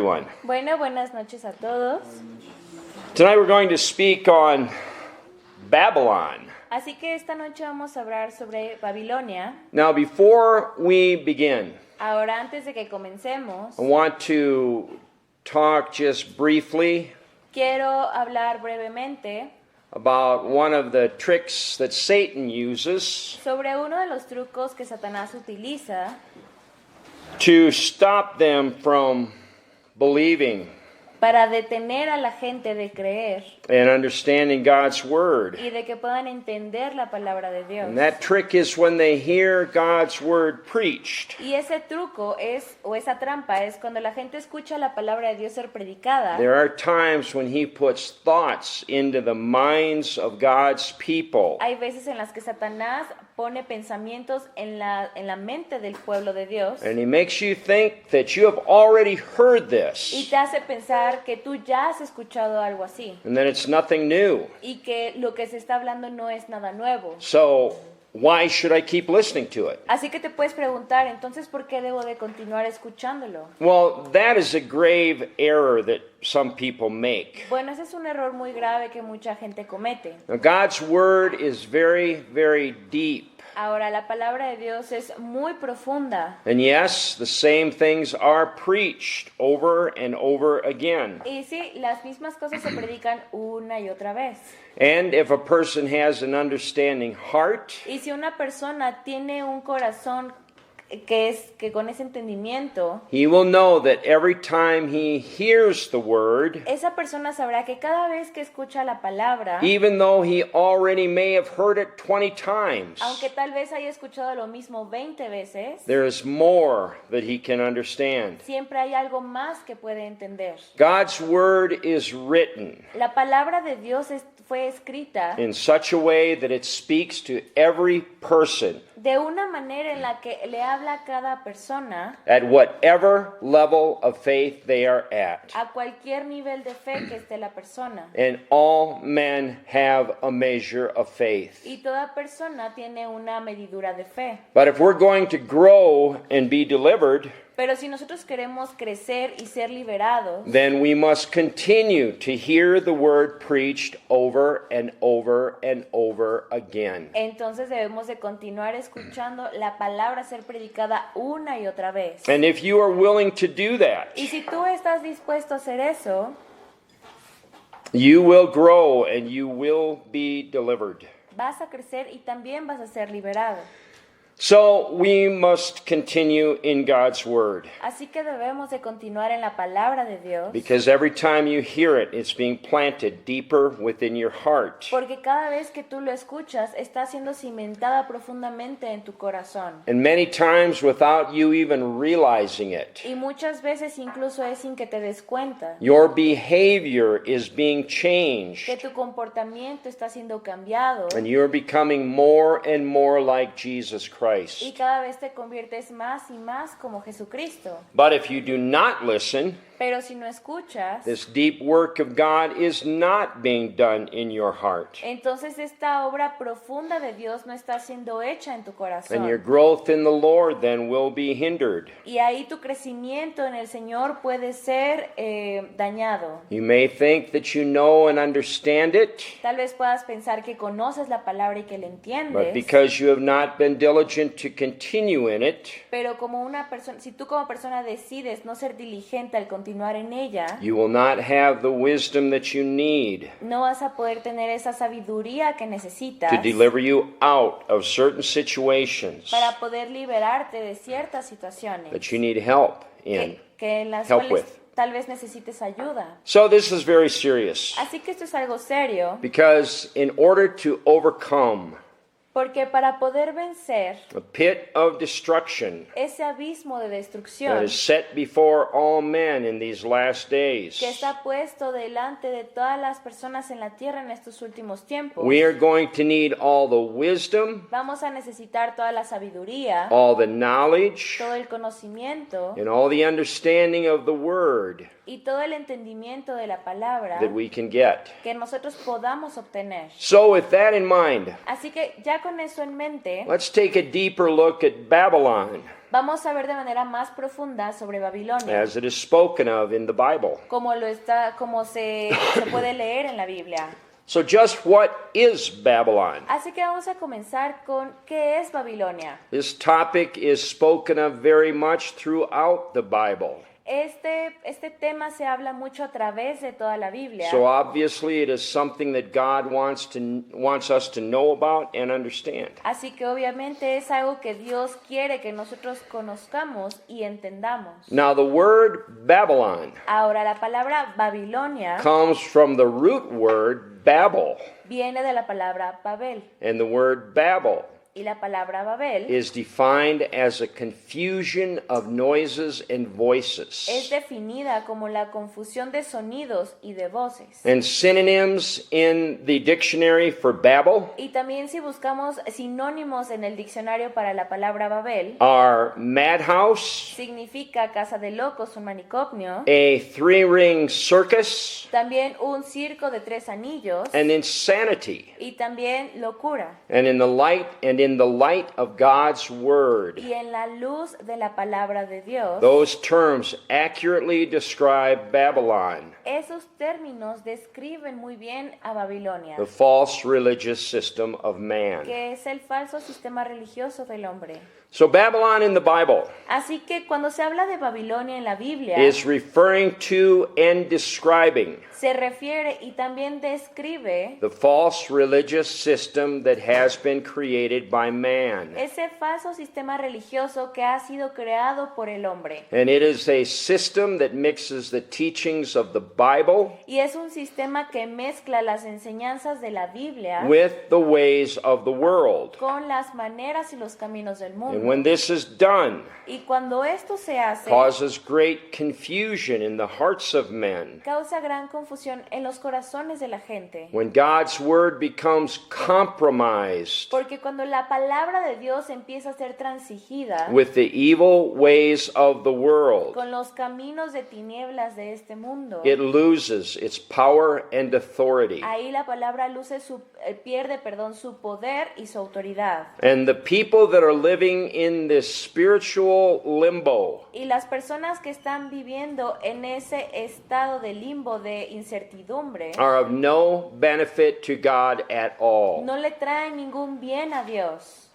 everyone. Bueno, buenas noches a todos. Tonight we're going to speak on Babylon. Así que esta noche vamos a hablar sobre Babilonia. Now, before we begin, Ahora, antes de que comencemos, I want to talk just briefly quiero hablar brevemente about one of the tricks that Satan uses sobre uno de los trucos que Satanás utiliza to stop them from believing para detener a la gente de creer and understanding God's Word. y de que puedan entender la palabra de Dios. And that trick is when they hear God's Word preached. Y ese truco es, o esa trampa es cuando la gente escucha la palabra de Dios ser predicada. There are times when He puts thoughts into the minds of God's people. Hay veces en las que Satanás pone pensamientos en la mente del pueblo de Dios And He makes you think that you have already heard y this te hace pensar que tú ya has escuchado algo así and that it's nothing new. y que lo que se está hablando no es nada nuevo. So, why should I keep listening to it? Así que te puedes preguntar, entonces, ¿por qué debo de continuar escuchándolo? Well, that is a grave error that some people make. Bueno, ese es un error muy grave que mucha gente comete. Now, God's Word is very, very deep. Ahora, la palabra de Dios es muy profunda. And yes, the same things are preached over and over again. Y sí, las mismas cosas se predican una y otra vez. And if a person has an understanding heart, Y si una persona tiene un corazón que con ese entendimiento, he will know that every time he hears the word, esa persona sabrá que cada vez que escucha la palabra, even though he already may have heard it 20 times, aunque tal vez haya escuchado lo mismo 20 veces, there is more that he can understand. siempre hay algo más que puede entender. God's word is written La palabra de Dios fue escrita in such a way that it speaks to every person de una manera en la que le habla a cada persona at whatever level of faith they are at. a cualquier nivel de fe que esté la persona. And all men have a measure of faith. Y toda persona tiene una medidura de fe. But if we're going to grow and be delivered, Pero si nosotros queremos crecer y ser liberados, then we must continue to hear the word preached over and over and over again. entonces debemos de continuar escuchando la palabra ser predicada una y otra vez. And if you are willing to do that, Y si tú estás dispuesto a hacer eso, you will grow and you will be delivered. vas a crecer y también vas a ser liberado. So we must continue in God's word, Así que debemos de continuar en la palabra de Dios, because every time you hear it, it's being planted deeper within your heart. porque cada vez que tú lo escuchas, está siendo cimentada profundamente en tu corazón. And many times without you even realizing it, Y muchas veces incluso es sin que te des cuenta your behavior is being que changed, tu comportamiento está siendo cambiado and you're becoming more and more like Jesus y Christ. cada vez te conviertes más y más como Jesucristo. But if you do not listen, Pero si no escuchas, this deep work of God is not being done in your heart. entonces esta obra profunda de Dios no está siendo hecha en tu And your corazón. growth in the Lord then will be hindered. Y ahí tu crecimiento en el Señor puede ser dañado. You may think that you know and understand it, Tal vez puedas pensar que conoces la palabra y que la but entiendes, because you have not been diligent to continue in it, pero como una persona, si tú como persona decides no ser diligente al continuar en ella, you will not have the wisdom that you need no vas a poder tener esa sabiduría que necesitas to deliver you out of certain situations para poder liberarte de ciertas situaciones that you need help in. que en las help cuales with. tal vez necesites ayuda. So this is very serious, Así que esto es algo serio, because in order to overcome porque para poder vencer a pit of destruction ese abismo de that destrucción is set before all men in these last days, que está puesto delante de todas las personas en la tierra en estos últimos tiempos, we are going to need all the wisdom, vamos a necesitar toda la sabiduría, all the knowledge, todo el conocimiento and all the understanding of the word y todo el entendimiento de la palabra that we can get. que nosotros podamos obtener. So with that in mind, Así que ya con eso en mente, let's take a deeper look at Babylon. vamos a ver de manera más profunda sobre Babilonia, as it is spoken of in the Bible. como se puede leer en la Biblia. So just what is Babylon? Así que vamos a comenzar con ¿qué es Babilonia? This topic is spoken of very much throughout the Bible. Este tema se habla mucho a través de toda la Biblia. So obviously it is something that God wants us to know about and understand. Así que obviamente es algo que Dios quiere que nosotros conozcamos y entendamos. Now the word Babylon Ahora la palabra Babilonia comes from the root word Babel, viene de la palabra Babel. and the word Babel Y la palabra Babel is defined as a confusion of noises and es voices. definida como la confusión de sonidos y de voces. And synonyms in the dictionary for Babel Y también si buscamos sinónimos en el diccionario para la palabra Babel, are madhouse, significa casa de locos, un manicomio, a three-ring circus, también un circo de 3 anillos and insanity. y también locura. And in the light of God's word, Y en la luz de la palabra de Dios, those terms accurately describe Babylon, esos términos describen muy bien a Babilonia, the false religious system of man. que es el falso sistema religioso del hombre. So Babylon in the Bible Así que cuando se habla de Babilonia en la Biblia, is referring to and describing se refiere y también describe the false religious system that has been created by man. ese falso sistema religioso que ha sido creado por el hombre. And it is a system that mixes the teachings of the Bible Y es un sistema que mezcla las enseñanzas de la Biblia with the ways of the world. con las maneras y los caminos del And mundo. when this is done, Y cuando esto se hace, causes great confusion in the hearts of men. causa gran confusión en los corazones de la gente. When God's word becomes compromised Porque cuando la palabra de Dios empieza a ser transigida with the evil ways of the world, con los caminos de tinieblas de este mundo, it loses its power and authority. ahí la palabra pierde su poder y su autoridad. And the people that are living in this spiritual limbo Y las personas que están viviendo en ese estado de limbo, de incertidumbre, are of no benefit to God at all. no le traen ningún bien a Dios.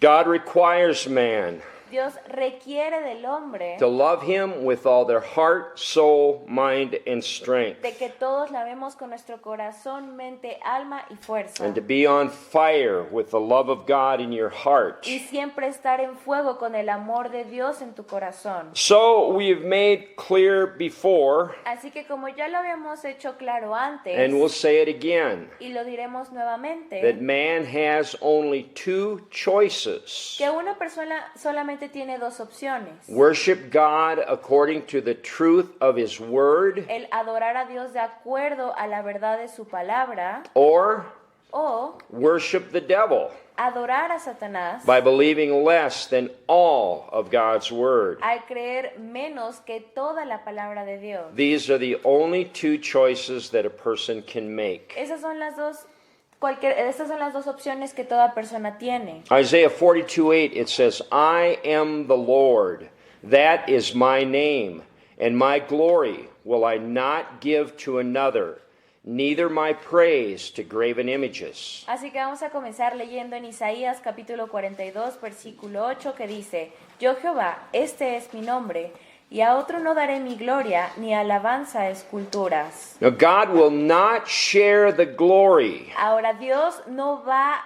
God requires man Dios requiere del hombre to love him with all their heart, soul, mind, and strength, de que todos la vemos con nuestro corazón, mente, alma y fuerza. and to be on fire with the love of God in your heart. Y siempre estar en fuego con el amor de Dios en tu corazón. So we have made clear before, Así que como ya lo habíamos hecho claro antes, and we'll say it again, y lo diremos nuevamente, that man has only two choices. que una persona solamente tiene 2 opciones. Worship God according to the truth of his word, El adorar a Dios de acuerdo a la verdad de su palabra, or o worship the devil adorar a Satanás by believing less than all of God's word. al creer menos que toda la palabra de Dios. These are the only two choices that a person can make. Esas son las dos opciones que toda persona tiene. Isaiah 42:8, it says, I am the Lord, that is my name, and my glory will I not give to another, neither my praise to graven images. Así que vamos a comenzar leyendo en Isaías capítulo 42, versículo 8, que dice, Yo Jehová, este es mi nombre, y a otro no daré mi gloria, ni alabanza a esculturas. Now God will not share the glory Ahora Dios no va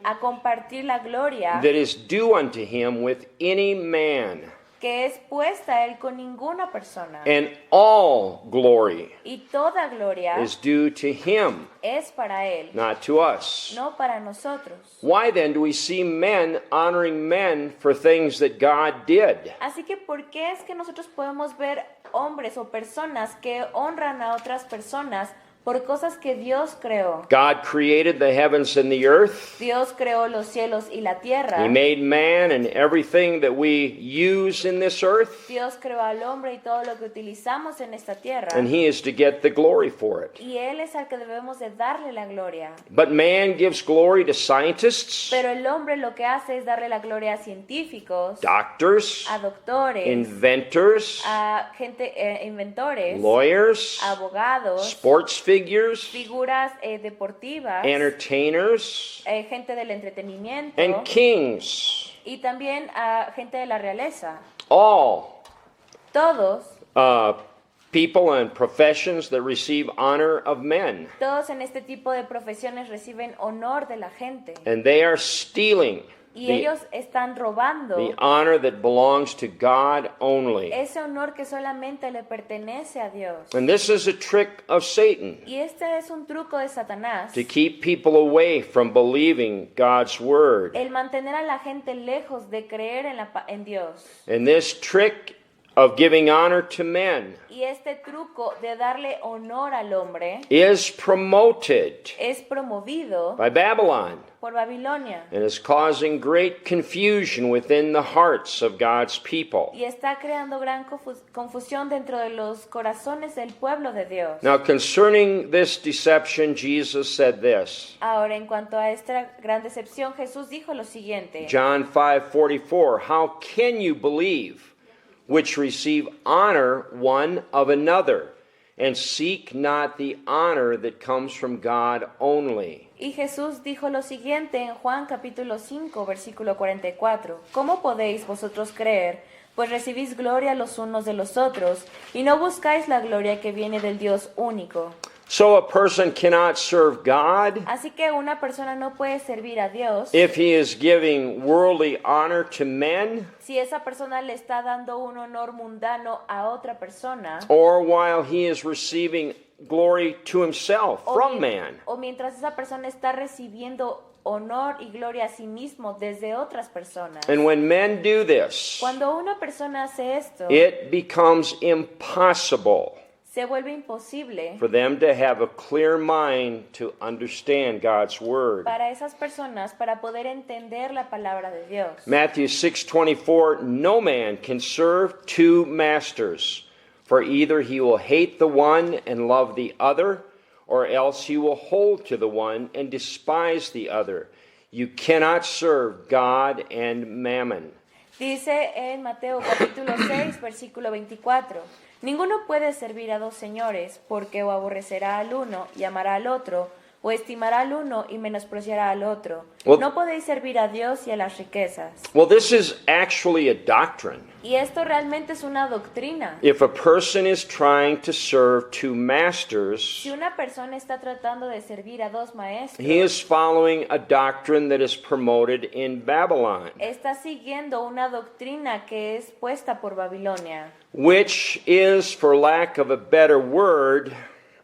a compartir la gloria that is due unto him with any man, que es puesta a él con ninguna persona. and all glory Y toda gloria is due to him, es para él, not to us. no para nosotros. Why then do we see men honoring men for things that God did? Así que ¿por qué es que nosotros podemos ver hombres o personas que honran a otras personas por cosas que Dios creó. God created the heavens and the earth. Dios creó los cielos y la tierra. He made man and everything that we use in this earth. Dios creó al hombre y todo lo que utilizamos en esta tierra. And he is to get the glory for it. Y Él es al que debemos de darle la gloria. But man gives glory to scientists, Pero el hombre lo que hace es darle la gloria a científicos, doctors, a doctores, inventors, a gente, inventores, lawyers, abogados, sports figures, figuras deportivas, entertainers, gente del entretenimiento and kings. y también a gente de la realeza. All Todos people and professions that receive honor of men. en este tipo de profesiones reciben honor de la gente. And they are stealing Y the ellos están robando honor that belongs to God only. ese honor que solamente le pertenece a Dios. And this is a trick of Satan Y este es un truco de Satanás, to keep people away from believing God's word. el mantener a la gente lejos de creer en Dios. And this trick of giving honor to men Y este truco de darle honor al hombre is promoted es promovido by Babylon por Babilonia and is causing great confusion within the hearts of God's people. y está creando gran confusión dentro de los corazones del pueblo de Dios. Now, concerning this deception, Jesus said this. Ahora, en cuanto a esta gran decepción, Jesús dijo lo siguiente. John 5:44, how can you believe which receive honor one of another, and seek not the honor that comes from God only? Y Jesús dijo lo siguiente en Juan capítulo 5, versículo 44. ¿Cómo podéis vosotros creer? Pues recibís gloria los unos de los otros, y no buscáis la gloria que viene del Dios único. So a person cannot serve God Así que una persona no puede servir a Dios if he is giving worldly honor to men, si esa persona le está dando un honor mundano a otra persona, or while he is receiving glory to himself from man. o mientras esa persona está recibiendo honor y gloria a sí mismo desde otras personas. And when men do this, Cuando una persona hace esto, it becomes impossible se vuelve imposible for them to have a clear mind to understand God's word. para esas personas para poder entender la palabra de Dios. Matthew 6:24, no man can serve two masters, for either he will hate the one and love the other, or else he will hold to the one and despise the other. You cannot serve God and mammon. Dice en Mateo capítulo 6, versículo 24, ninguno puede servir a dos señores, porque o aborrecerá al uno y amará al otro, o estimará al uno y menospreciará al otro. Well, no podéis servir a Dios y a las riquezas. Well, this is actually a doctrine. Y esto realmente es una doctrina. If a person is trying to serve two masters, Si una persona está tratando de servir a dos maestros, he is following a doctrine that is promoted in Babylon, está siguiendo una doctrina que es puesta por Babilonia, which is, for lack of a better word,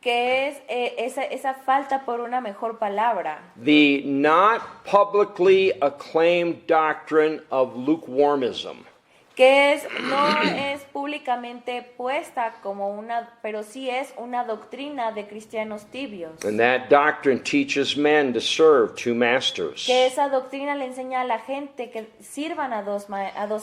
que es esa falta por una mejor palabra, the not publicly acclaimed doctrine of lukewarmism. que no es públicamente puesta como una, pero sí es una doctrina de cristianos tibios. And that doctrine teaches men to serve two masters. Que esa doctrina le enseña a la gente que sirvan a dos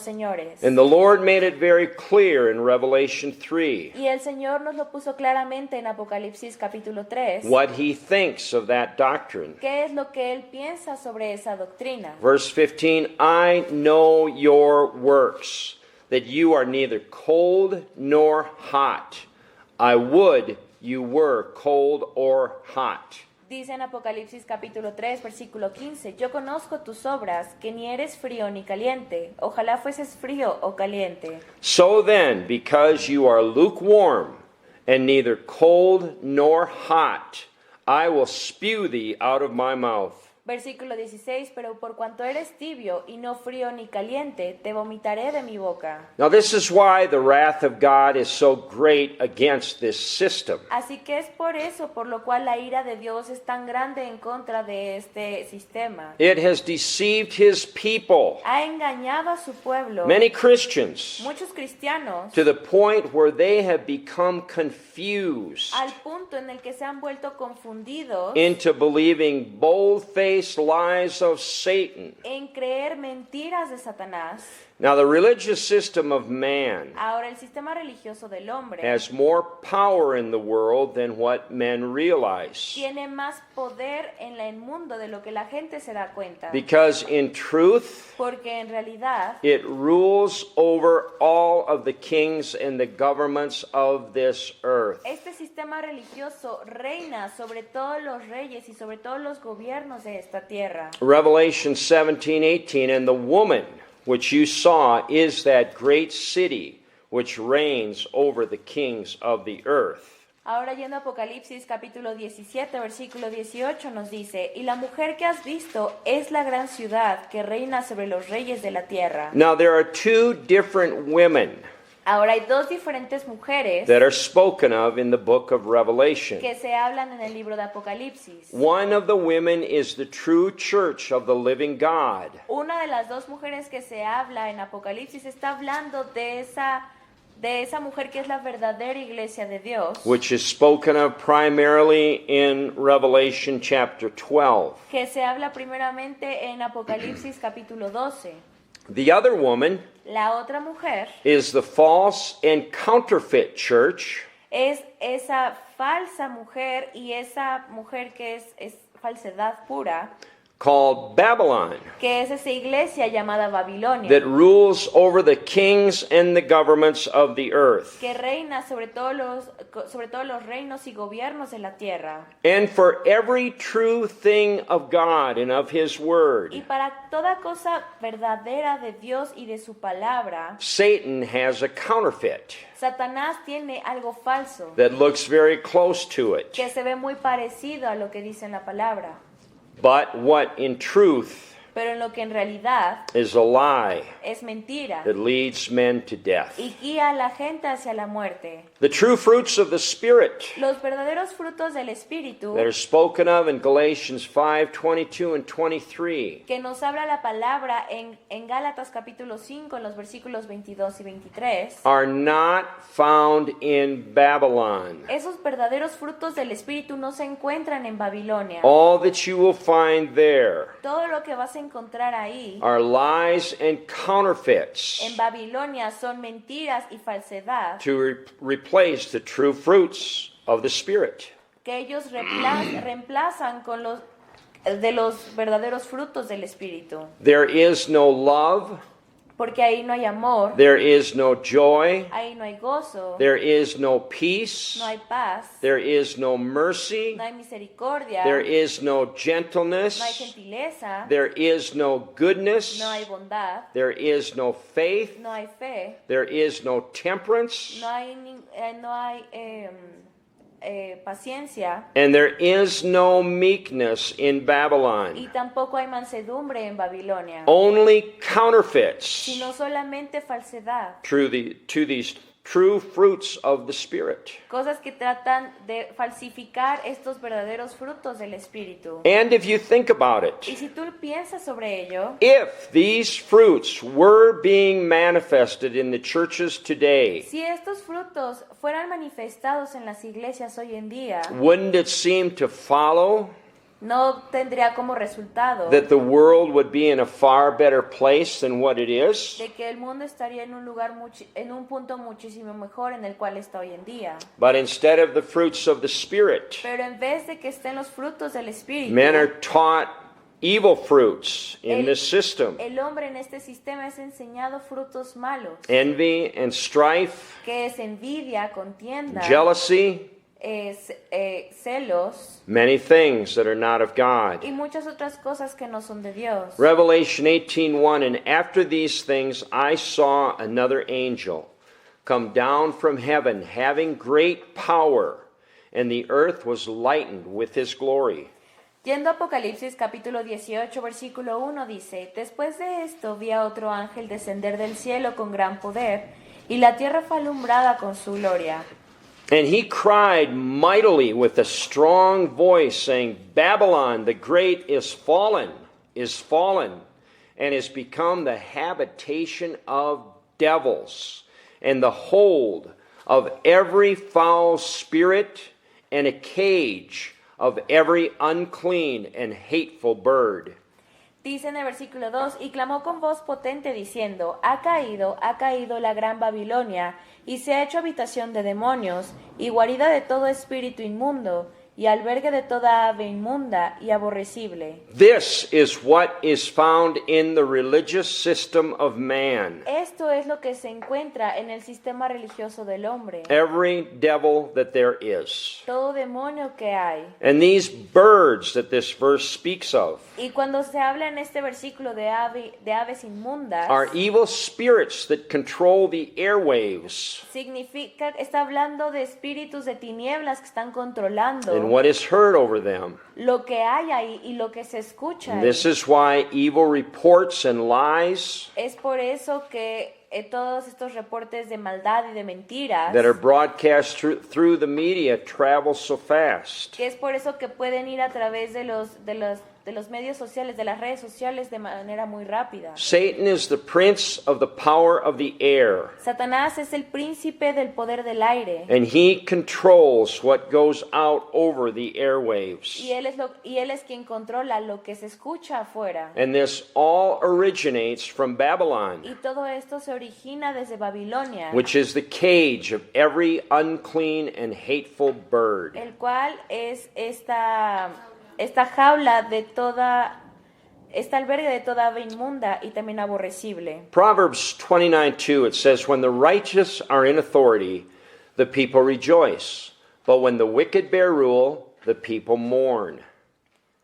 señores. And the Lord made it very clear in Revelation 3 Y el Señor nos lo puso claramente en Apocalipsis capítulo 3. what he thinks of that doctrine. ¿Qué es lo que él piensa sobre esa doctrina? Verse 15, I know your works, that you are neither cold nor hot. I would you were cold or hot. Dice en Apocalipsis capítulo 3, versículo 15, yo conozco tus obras, que ni eres frío ni caliente. Ojalá fueses frío o caliente. So then, because you are lukewarm and neither cold nor hot, I will spew thee out of my mouth. Versículo 16, pero por cuanto eres tibio y no frío ni caliente, te vomitaré de mi boca. Now, this is why the wrath of God is so great against this system. Así que es por eso por lo cual la ira de Dios es tan grande en contra de este sistema. It has deceived his people, Ha engañado a su pueblo, many Christians, muchos cristianos, to the point where they have become confused al punto en el que se han vuelto confundidos into believing bold-faced lies of Satan. en creer mentiras de Satanás. Now, the religious system of man Ahora el sistema religioso del hombre has more power in the world than what men realize. tiene más poder en el mundo de lo que la gente se da cuenta. Because in truth, Porque en realidad it rules over all of the kings and the governments of this earth. este sistema religioso reina sobre todos los reyes y sobre todos los gobiernos de esta tierra. Revelation 17:18, and the woman which you saw is that great city which reigns over the kings of the earth. Ahora yendo a Apocalipsis capítulo 17, versículo 18 nos dice, y la mujer que has visto es la gran ciudad que reina sobre los reyes de la tierra. Now there are two different women Ahora hay dos diferentes mujeres that are spoken of in the book of Revelation. que se hablan en el libro de Apocalipsis. One of the women is the true church of the living God. Una de las dos mujeres que se habla en Apocalipsis está hablando de esa mujer que es la verdadera iglesia de Dios, Which is spoken of primarily in Revelation chapter 12. que se habla primeramente en Apocalipsis capítulo 12. The other woman La otra mujer is the false and counterfeit church, es esa falsa mujer y esa mujer que es falsedad pura, called Babylon, que es esa iglesia llamada Babilonia, that rules over the kings and the governments of the earth. que reina sobre todos los reinos y gobiernos de la tierra. And for every true thing of God and of His Y Word, para toda cosa verdadera de Dios y de su palabra, Satan has a counterfeit Satanás tiene algo falso that looks very close to it. que se ve muy parecido a lo que dice en la palabra, But what in truth pero en lo que en realidad is a lie es mentira that leads men to death. y guía a la gente hacia la muerte. The true fruits of the Spirit Los verdaderos frutos del Espíritu that are spoken of in Galatians 5:22 and 23 que nos habla la palabra en Gálatas capítulo 5 en los versículos 22 y 23, are not found in Babylon. esos verdaderos frutos del Espíritu no se encuentran en Babilonia. All that you will find there Todo lo que vas a encontrar ahí are lies and counterfeits en Babilonia son mentiras y falsedad to replace the true fruits of the Spirit. que ellos reemplazan con los verdaderos frutos del Espíritu. There is no love, Porque ahí no hay amor, there is no joy, ahí no hay gozo, there is no peace, no hay paz, there is no mercy, no hay misericordia, there is no no hay gentleness, gentileza, there is no goodness, no hay bondad, there is no faith, no hay fe, there is no temperance, no hay paciencia and there is no meekness in y Babylon. tampoco hay mansedumbre en Babilonia, Only counterfeits sino solamente falsedad, to these true fruits of the Spirit. cosas que tratan de falsificar estos verdaderos frutos del Espíritu. And if you think about Y it, si tú piensas sobre ello, if these fruits were being manifested in the churches today, si estos frutos fueran manifestados en las iglesias hoy en día, wouldn't it seem to follow no tendría como resultado that the world would be in a far better place than what it is? de que el mundo estaría en un punto muchísimo mejor en el cual está hoy en día. But instead of the fruits of the Spirit, Pero en vez de que estén los frutos del Espíritu, men are taught evil fruits in El- this system. el hombre en este sistema es enseñado frutos malos, Envy and strife, que es envidia, contienda, jealousy, celos many things that are not of God. y muchas otras cosas que no son de Dios. Revelation 18:1, and after these things I saw another angel come down from heaven, having great power, and the earth was lightened with his glory. Yendo a Apocalipsis capítulo 18, versículo 1 dice, Después de esto vi a otro ángel descender del cielo con gran poder, y la tierra fue alumbrada con su gloria. And he cried mightily with a strong voice, saying, Babylon the great is fallen, and is become the habitation of devils, and the hold of every foul spirit, and a cage of every unclean and hateful bird. Dice en el versículo 2, y clamó con voz potente diciendo, ha caído la gran Babilonia, y se ha hecho habitación de demonios, y guarida de todo espíritu inmundo, y albergue de toda ave inmunda y aborrecible. This is what is found in the religious system of man. Esto es lo que se encuentra en el sistema religioso del hombre. Every devil that there is. Todo demonio que hay. And these birds that this verse speaks of Y cuando se habla en este versículo de aves inmundas, are evil spirits that control the airwaves está hablando de espíritus de tinieblas que están controlando and what is heard over them. lo que hay ahí y lo que se escucha ahí. This is why evil reports and lies Es por eso que todos estos reportes de maldad y de mentiras, that are broadcast through the media travel so fast. que es por eso que pueden ir a través de los medios sociales, de las redes sociales de manera muy rápida. Satan is the prince of the power of the air, Satanás es el príncipe del poder del aire. and he controls what goes out over the airwaves. Y él es quien controla lo que se escucha afuera. And this all originates from Babylon, Y todo esto se origina desde Babilonia, which is the cage of every unclean and hateful bird. el cual es esta jaula de este albergue de toda ave inmunda y también aborrecible. Proverbs 29:2, it says, When the righteous are in authority, the people rejoice. But when the wicked bear rule, the people mourn.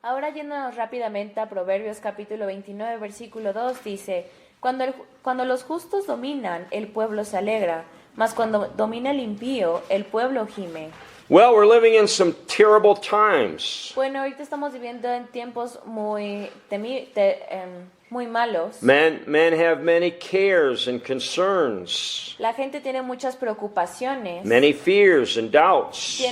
Ahora yéndonos rápidamente a Proverbios capítulo 29, versículo 2, dice, Cuando los justos dominan, el pueblo se alegra, mas cuando domina el impío, el pueblo gime. Well, we're living in some terrible times. Bueno, ahorita estamos viviendo en tiempos muy malos. Men have many cares and concerns, La gente tiene muchas preocupaciones. many fears and doubts.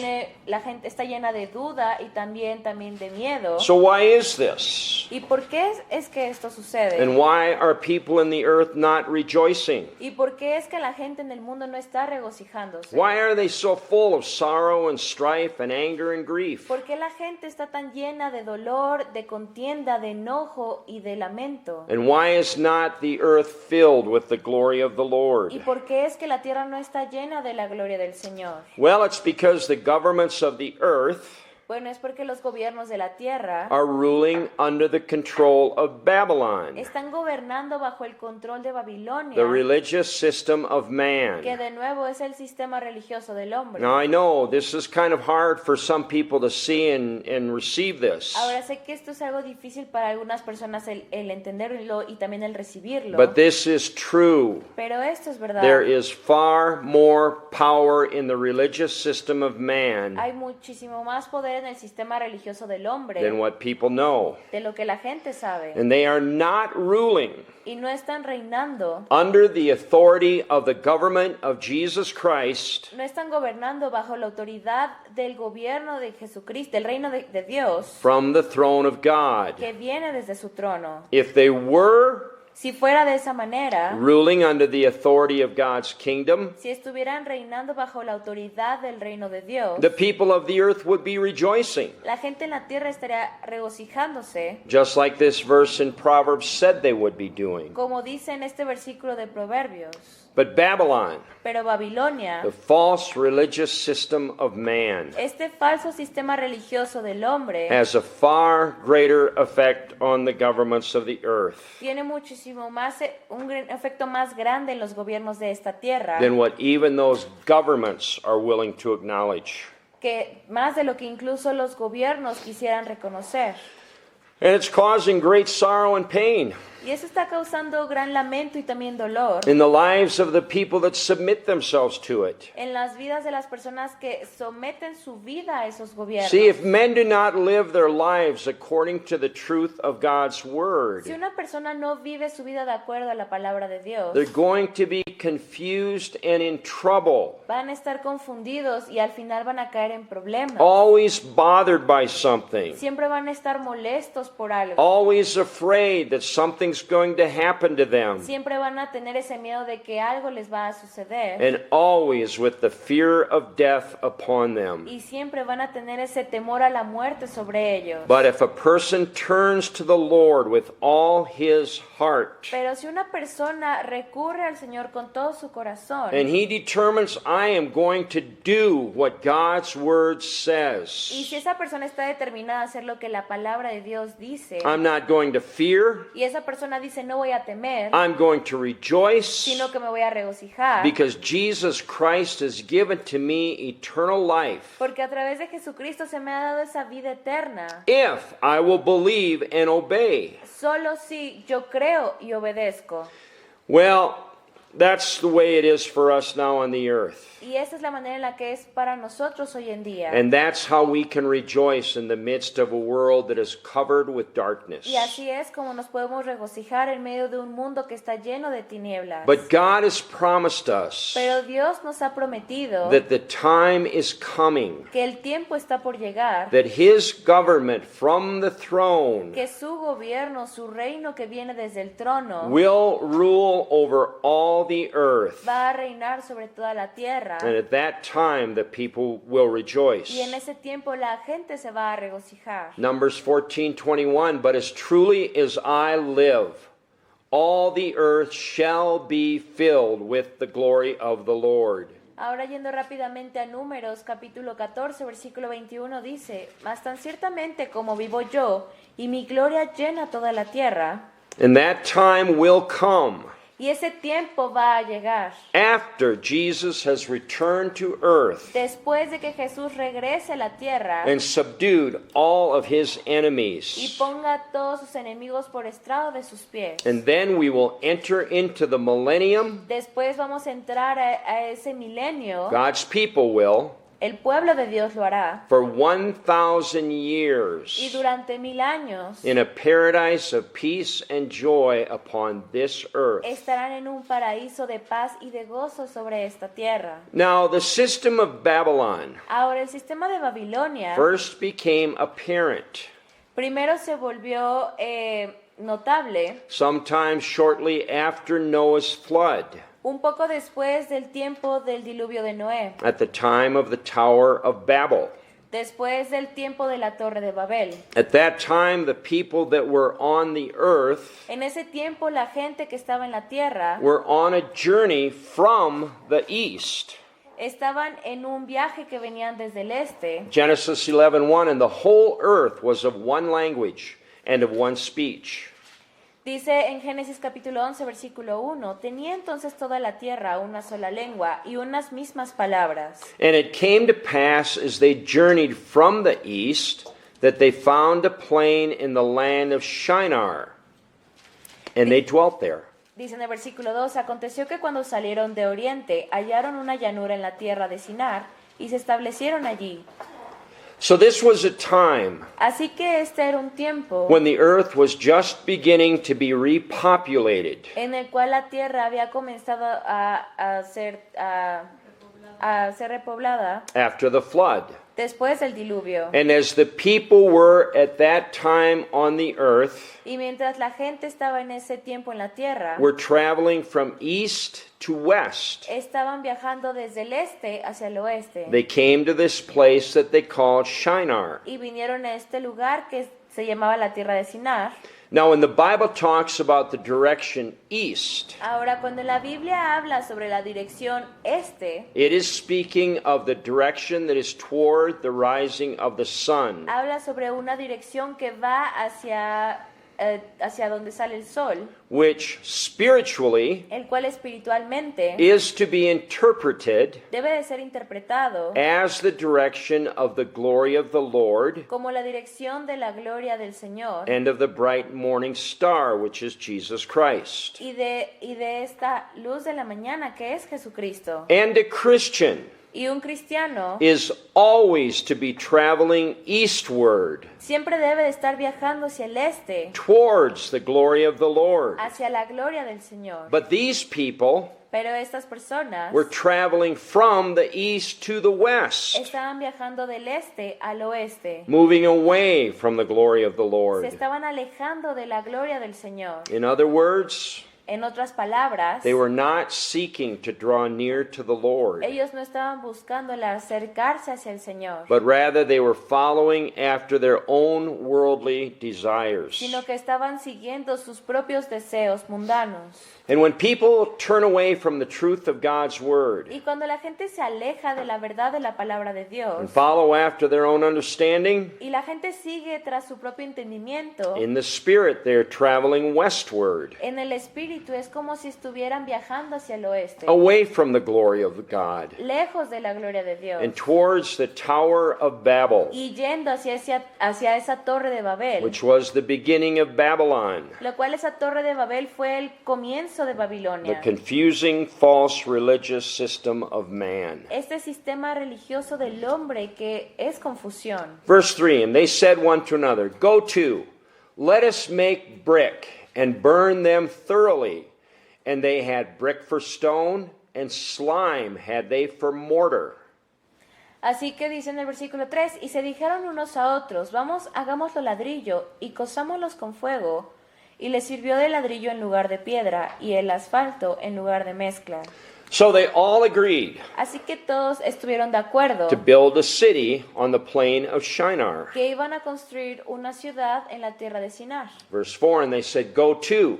La gente está llena de duda y también de miedo. So why is this? ¿Y por qué es que esto sucede? And why are people in the earth not rejoicing? ¿Y por qué es que la gente en el mundo no está regocijándose? Why are they so full of sorrow and strife and anger and grief? ¿Por qué la gente está tan llena de dolor, de contienda, de enojo y de lamento? And why is not the earth filled with the glory of the ¿Y Lord? por qué es que la tierra no está llena de la gloria del Señor? Well, it's because the governments of the earth Bueno, es porque los gobiernos de la tierra are ruling under the control of Babylon, están gobernando bajo el control de Babilonia, the religious system of que man. de nuevo es el sistema religioso del hombre. Now, I know this is kind of hard for some people to see and receive this, Ahora sé que esto es algo difícil para algunas personas el entenderlo y también el recibirlo, but this is true. pero esto es verdad. There is far more power in the religious system of man Hay muchísimo más poder en el sistema religioso del hombre than what people know. de lo que la gente sabe, And they are not ruling y no están reinando, under the authority of the government of Jesus Christ, no están gobernando bajo la autoridad del gobierno de Jesucristo, del reino de Dios, from the throne of God. que viene desde su trono. If they were Si fuera de esa manera, ruling under the authority of God's kingdom, si estuvieran reinando bajo la autoridad del reino de Dios, the people of the earth would be rejoicing, la gente en la tierra estaría regocijándose, just like this verse in Proverbs said they would be doing. como dice en este versículo de Proverbios. But Babylon, Pero Babilonia, the false religious system of man, este falso sistema religioso del hombre, has a far greater effect on the governments of the earth tiene muchísimo más, un efecto más grande en los gobiernos de esta tierra, than what even those governments are willing to acknowledge. que más de lo que incluso los gobiernos quisieran reconocer. And it's causing great sorrow and pain. Y eso está causando gran lamento y también dolor in the lives of the people that submit themselves to it. en las vidas de las personas que someten su vida a esos gobiernos. See, if men do not live their lives according to the truth of God's Word, Si una persona no vive su vida de acuerdo a la palabra de Dios, they're going to be confused and in trouble, van a estar confundidos y al final van a caer en problemas. always bothered by something, Siempre van a estar molestos por algo. always afraid that something's going to happen to them, Siempre van a tener ese miedo de que algo les va a suceder. and always with the fear of death upon them. Y siempre van a tener ese temor a la muerte sobre ellos. But if a person turns to the Lord with all his heart, Pero si una persona recurre al Señor con todo su corazón and he determines, I am going to do what God's Word y says, si esa persona está determinada a hacer lo que la palabra de Dios dice I'm not going to fear, y esa persona dice no voy a temer, I'm going to rejoice, sino que me voy a regocijar, because Jesus Christ has given to me eternal life, porque a través de Jesucristo se me ha dado esa vida eterna. if I will believe and obey. Solo si yo creo y obedezco. Well, that's the way it is for us now on the earth. Y esa es la manera en la que es para nosotros hoy en día. And that's how we can rejoice in the midst of a world that is covered with darkness. Y así es como nos podemos regocijar en medio de un mundo que está lleno de tinieblas. But God has promised us Pero Dios nos ha prometido that the time is coming, que el tiempo está por llegar, that His government from the throne que su gobierno, su reino que viene desde el trono, will rule over all the earth. va a reinar sobre toda la tierra. And at that time, the people will rejoice. Y en ese tiempo la gente se va a regocijar. Numbers 14:21, but as truly as I live, all the earth shall be filled with the glory of the Lord. Ahora yendo rápidamente a Números, capítulo 14, versículo 21 dice, mas tan ciertamente como vivo yo, y mi gloria llena toda la tierra, And that time will come y ese tiempo va a llegar. after Jesus has returned to earth Después de que Jesús regrese a la tierra and subdued all of his y enemies. ponga a todos sus enemigos por estrado de sus pies. And then we will enter into the millennium. Después vamos a entrar a ese milenio. God's people will, El pueblo de Dios lo hará. for 1,000 Y years, durante 1000 años in a paradise of peace and joy upon this earth. estarán en un paraíso de paz y de gozo sobre esta tierra. Now, the system of Babylon Ahora, el sistema de Babilonia first became apparent primero se volvió notable sometime shortly after Noah's flood, un poco después del tiempo del diluvio de Noé, at the time of the Tower of Babel. después del tiempo de la Torre de Babel. At that time, the people that were on the earth En ese tiempo la gente que estaba en la tierra were on a journey from the east. estaban en un viaje que venían desde el este. Genesis 11:1, and the whole earth was of one language and of one speech. Dice en Génesis capítulo 11, versículo 1, tenía entonces toda la tierra una sola lengua y unas mismas palabras. And it came to pass as they journeyed from the east that they found a plain in the land of Shinar, and they dwelt there. Dice en el versículo 2, aconteció que cuando salieron de oriente hallaron una llanura en la tierra de Sinar y se establecieron allí. So this was a time Así que este era un tiempo when the earth was just beginning to be repopulated. en el cual la tierra había comenzado a ser repoblada After the flood. después del diluvio. And as the people were at that time on the earth, Y mientras la gente estaba en ese tiempo en la tierra, were traveling from east to west, estaban viajando desde el este hacia el oeste. they came to this place that they called Shinar. Y vinieron a este lugar que se llamaba la tierra de Sinar. Now, when the Bible talks about the direction east, Ahora, cuando la Biblia habla sobre la dirección este, it is speaking of the direction that is toward the rising of the sun. habla sobre una dirección que va hacia hacia donde sale el sol, which spiritually el cual espiritualmente is to be interpreted debe de ser interpretado as the direction of the glory of the Lord como la dirección de la gloria del Señor and of the bright morning star, which is Jesus Christ. y de esta luz de la mañana que es Jesucristo. And a Christian Y un cristiano is always to be traveling eastward siempre debe de estar viajando hacia el este, towards the glory of the Lord. hacia la gloria del Señor. But these people Pero estas personas were traveling from the east to the west, estaban viajando del este al oeste. moving away from the glory of the Se Lord. estaban alejando de la gloria del Señor. In other words, En otras palabras, they were not seeking to draw near to the Lord, ellos no estaban buscando el acercarse hacia el Señor, but rather they were following after their own worldly desires. sino que estaban siguiendo sus propios deseos mundanos. And when people turn away from the truth of God's word Y cuando la gente se aleja de la verdad de la palabra de and Dios, follow after their own understanding, y la gente sigue tras su propio entendimiento, in the spirit they're traveling westward, en el espíritu es como si estuvieran viajando hacia el oeste, away from the glory of God, lejos de la gloria de Dios, and towards the Tower of Babel, y yendo hacia esa torre de Babel, which was the beginning of Babylon, lo cual esa torre de Babel fue el comienzo de the Babilonia. confusing false religious system of man. Este sistema religioso del hombre que es confusión. Verse 3, and they said one to another, Go to, let us make brick, and burn them thoroughly. And they had brick for stone, and slime had they for mortar. Así que dice en el versículo 3, y se dijeron unos a otros, vamos, hagámoslo ladrillo, y cosámoslos con fuego. Y les sirvió de ladrillo en lugar de piedra, y el asfalto en lugar de mezcla. So they all agreed Así que todos estuvieron de acuerdo to build a city on the plain of Shinar. que iban a construir una ciudad en la tierra de Sinar. Verse 4, and they said, Go to,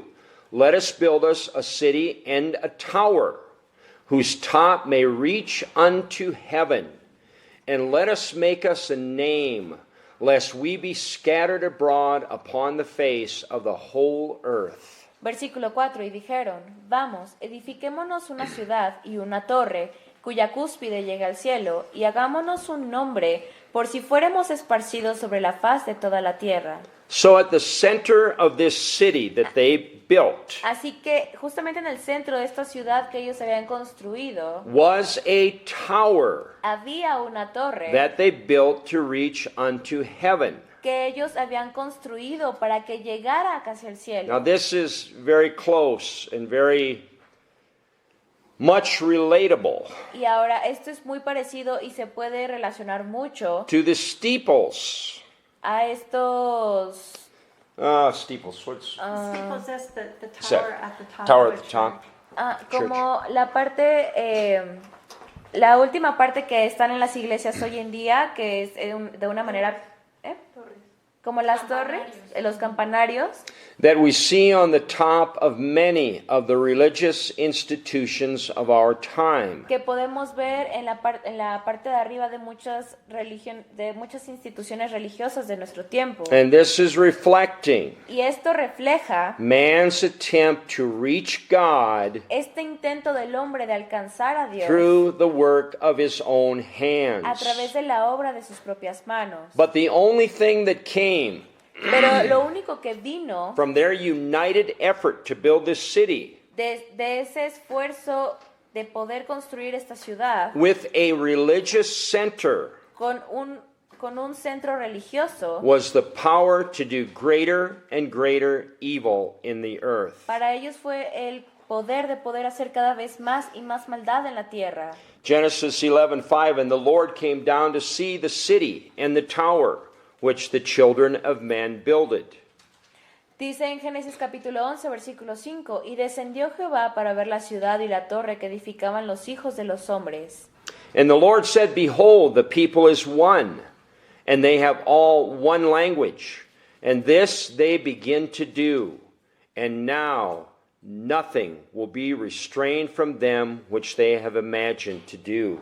let us build us a city and a tower, whose top may reach unto heaven, and let us make us a name, lest we be scattered abroad upon the face of the whole earth. Versículo 4, y dijeron, vamos, edifiquémonos una ciudad y una torre, cuya cúspide llegue al cielo, y hagámonos un nombre, por si fuéramos esparcidos sobre la faz de toda la tierra. So at the center of this city that they built Así que justamente en el centro de esta ciudad que ellos habían construido, was a tower había una torre that they built to reach unto heaven. que ellos habían construido para que llegara hacia el Now cielo. this is very close and very much relatable Y ahora esto es muy parecido y se puede relacionar mucho to the steeples. a estos Steeples. What's Steeples is the So, tower at the top. tower of at a the top? como la parte, la última parte que están en las iglesias hoy en día, que es de una manera, como las torres, los campanarios, That we see on the top of many of the religious institutions of our time. que podemos ver en la parte de arriba de muchas instituciones religiosas de nuestro tiempo. And this is reflecting Y esto refleja man's attempt to reach God este intento del hombre de alcanzar a Dios through the work of his own a hands. través de la obra de sus propias manos. But the only thing that came Pero lo único que vino from their united effort to build this city de ese esfuerzo de poder construir esta ciudad with a religious center con un centro religioso, was the power to do greater and greater evil in the earth. para ellos fue el poder de poder hacer cada vez más y más maldad en la tierra. Genesis 11:5, and the Lord came down to see the city and the tower which the children of men builded. Dice en Génesis capítulo 11, versículo 5, y descendió Jehová para ver la ciudad y la torre que edificaban los hijos de los hombres. And the Lord said, Behold, the people is one, and they have all one language, and this they begin to do, and now nothing will be restrained from them which they have imagined to do.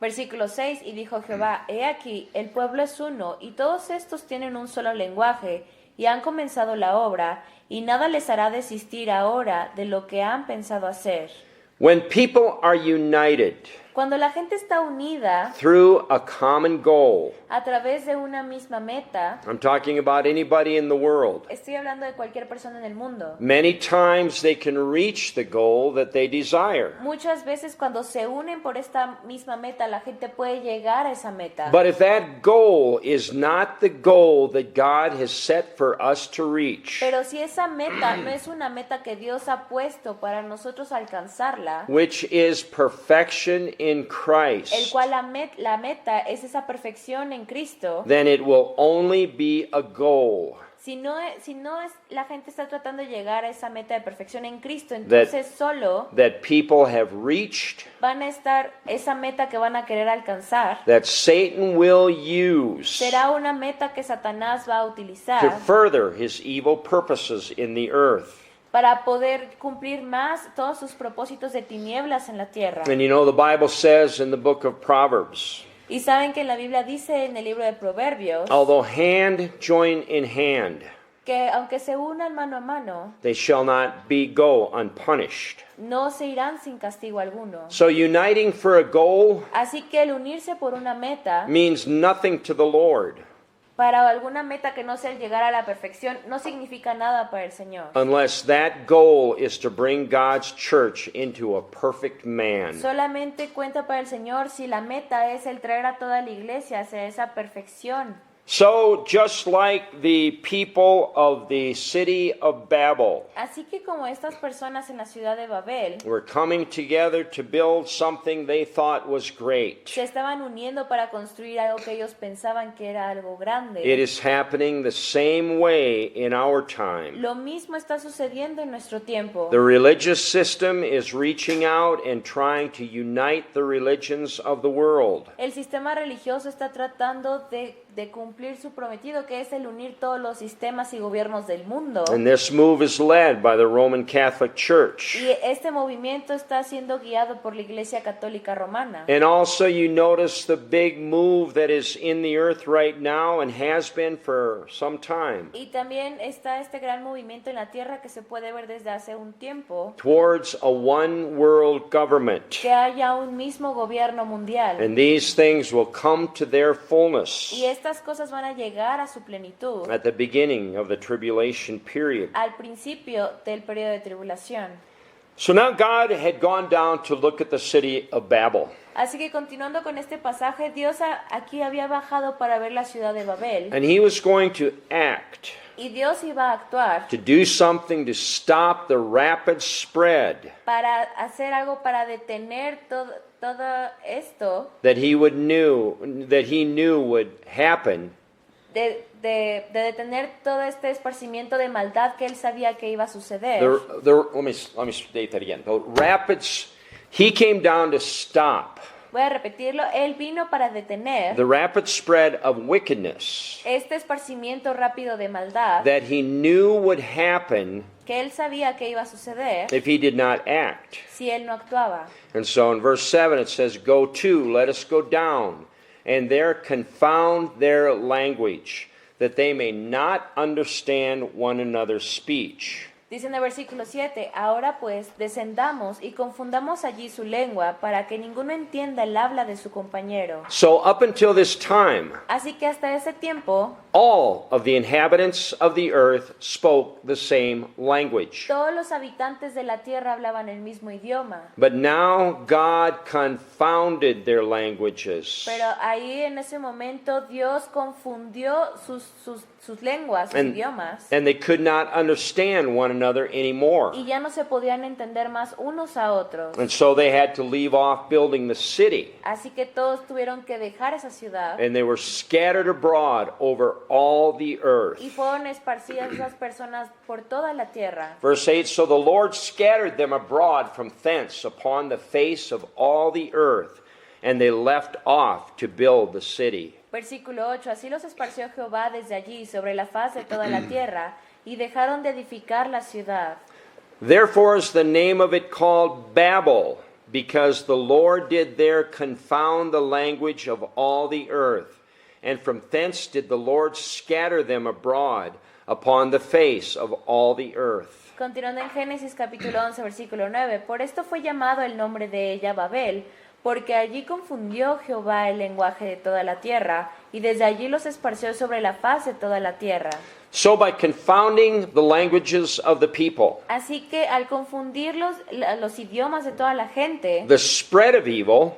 Versículo 6, y dijo Jehová, he aquí, el pueblo es uno, y todos estos tienen un solo lenguaje, y han comenzado la obra, y nada les hará desistir ahora de lo que han pensado hacer. When people are united Cuando la gente está unida through a common goal, a través de una misma meta, I'm talking about anybody in the world, estoy hablando de cualquier persona en el mundo. many times they can reach the goal that they desire. Muchas veces cuando se unen por esta misma meta, la gente puede llegar a esa meta. But if that goal is not the goal that God has set for us to reach, Pero si esa meta no es una meta que Dios ha puesto para nosotros alcanzarla, which is perfection in el Christ, cual la meta es esa perfección en Cristo, then it will only be a goal si no es la gente está tratando de llegar a esa meta de perfección en Cristo, entonces solo that people have reached, van a estar esa meta que van a querer alcanzar. that Satan will use Será una meta que Satanás va a to utilizar further his evil purposes in the earth. para poder cumplir más todos sus propósitos de tinieblas en la tierra. And you know, the Bible says in the book of Proverbs, Y saben que la Biblia dice en el libro de Proverbios although hand join in hand, que aunque se unan mano a mano, they shall not go unpunished. no se irán sin castigo alguno. So uniting for a goal Así que el unirse por una meta, means nothing to the Lord para alguna meta que no sea el llegar a la perfección, no significa nada para el Señor. unless that goal is to bring God's church into a perfect man. Solamente cuenta para el Señor si la meta es el traer a toda la iglesia hacia esa perfección. So just like the people of the city of Babel Así que como estas personas en la ciudad de Babel were coming together to build something they thought was great, se estaban uniendo para construir algo que ellos pensaban que era algo it grande, is happening the same way in our time. lo mismo está sucediendo en nuestro tiempo. The religious system is reaching out and trying to unite the religions of the world. El sistema religioso está tratando de cumplir su prometido, que es el unir todos los sistemas y gobiernos del mundo. And this move is led by the Roman Catholic Church. Y este movimiento está siendo guiado por la Iglesia Católica Romana. And also you notice the big move that is in the earth right now and has been for some time Y también está este gran movimiento en la tierra que se puede ver desde hace un tiempo, towards a one world government. que haya un mismo gobierno mundial. And these things will come to their fullness Y estas cosas van a llegar a su plenitud at the beginning of the tribulation period. al principio del periodo de tribulación. So now God had gone down to look at the city of Babel. Así que continuando con este pasaje, Dios aquí había bajado para ver la ciudad de Babel. And he was going to act, Y Dios iba a actuar to do something to stop the rapid spread para hacer algo para detener todo esto, that he knew would happen de detener todo este esparcimiento de maldad que él sabía que iba a suceder. let me state that again. He came down to stop Voy a repetirlo, él vino para detener the rapid spread of wickedness este esparcimiento rápido de maldad that he knew would happen que él sabía que iba a suceder if he did not act. si él no actuaba. And so in verse 7 it says, "Go to, let us go down, and there confound their language, that they may not understand one another's speech." Dice en el versículo 7, ahora pues descendamos y confundamos allí su lengua para que ninguno entienda el habla de su compañero. So up until this time, Así que hasta ese tiempo, all of the inhabitants of the earth spoke the same language. todos los habitantes de la tierra hablaban el mismo idioma. But now God confounded their languages. Pero ahí en ese momento Dios confundió sus lenguas, sus idiomas. And they could not understand one another anymore. Y ya no se podían entender más unos a otros. And so they had to leave off building the city. Así que todos tuvieron que dejar esa ciudad. And they were scattered abroad over all the earth. Y fueron esparcidas esas personas por toda la tierra. Verse 8, "So the Lord scattered them abroad from thence upon the face of all the earth, and they left off to build the city." Versículo 8. Así los esparció Jehová desde allí sobre la faz de toda la tierra, y dejaron de edificar la ciudad. Therefore is the name of it called Babel, because the Lord did there confound the language of all the earth. And from thence did the Lord scatter them abroad upon the face of all the earth. Continuando en Génesis capítulo 11, versículo 9, por esto fue llamado el nombre de ella Babel, porque allí confundió Jehová el lenguaje de toda la tierra, y desde allí los esparció sobre la faz de toda la tierra. So by confounding the languages of the people, Así que al confundir los idiomas de toda la gente, the spread of evil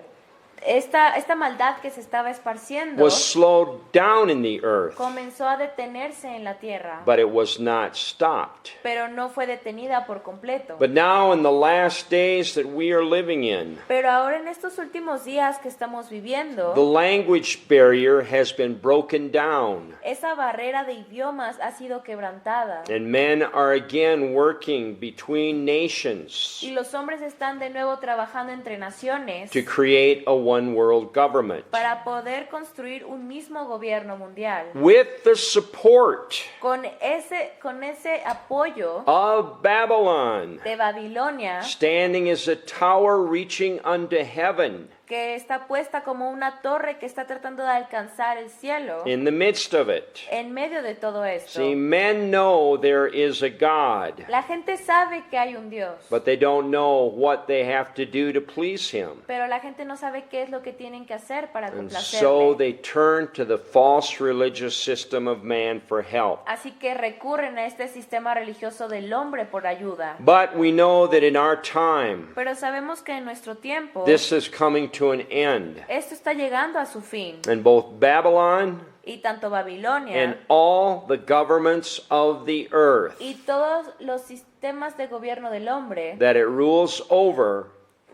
esta maldad que se estaba esparciendo was slowed down in the earth, comenzó a detenerse en la tierra, but it was not stopped. pero no fue detenida por completo. But now in the last days that we are living in, Pero ahora en estos últimos días que estamos viviendo, the language barrier has been broken down, esa barrera de idiomas ha sido quebrantada. and men are again working between nations Y los hombres están de nuevo trabajando entre naciones to create a one world government para poder construir un mismo gobierno mundial. with the support Con ese apoyo of Babylon, de Babilonia, standing as a tower reaching unto heaven que está puesta como una torre que está tratando de alcanzar el cielo, in the midst of it. en medio de todo esto. See, men know there is a God, La gente sabe que hay un Dios, but they don't know what they have to do to please Him. pero la gente no sabe qué es lo que tienen que hacer para And so complacerle. they turn to the false religious system of man for help. Así que recurren a este sistema religioso del hombre por ayuda. But we know that in our time, Pero sabemos que en nuestro tiempo this is coming to an end. esto está llegando a su fin. And both Babylon Y tanto Babilonia and all the governments of the earth y todos los sistemas de gobierno del hombre, that it rules over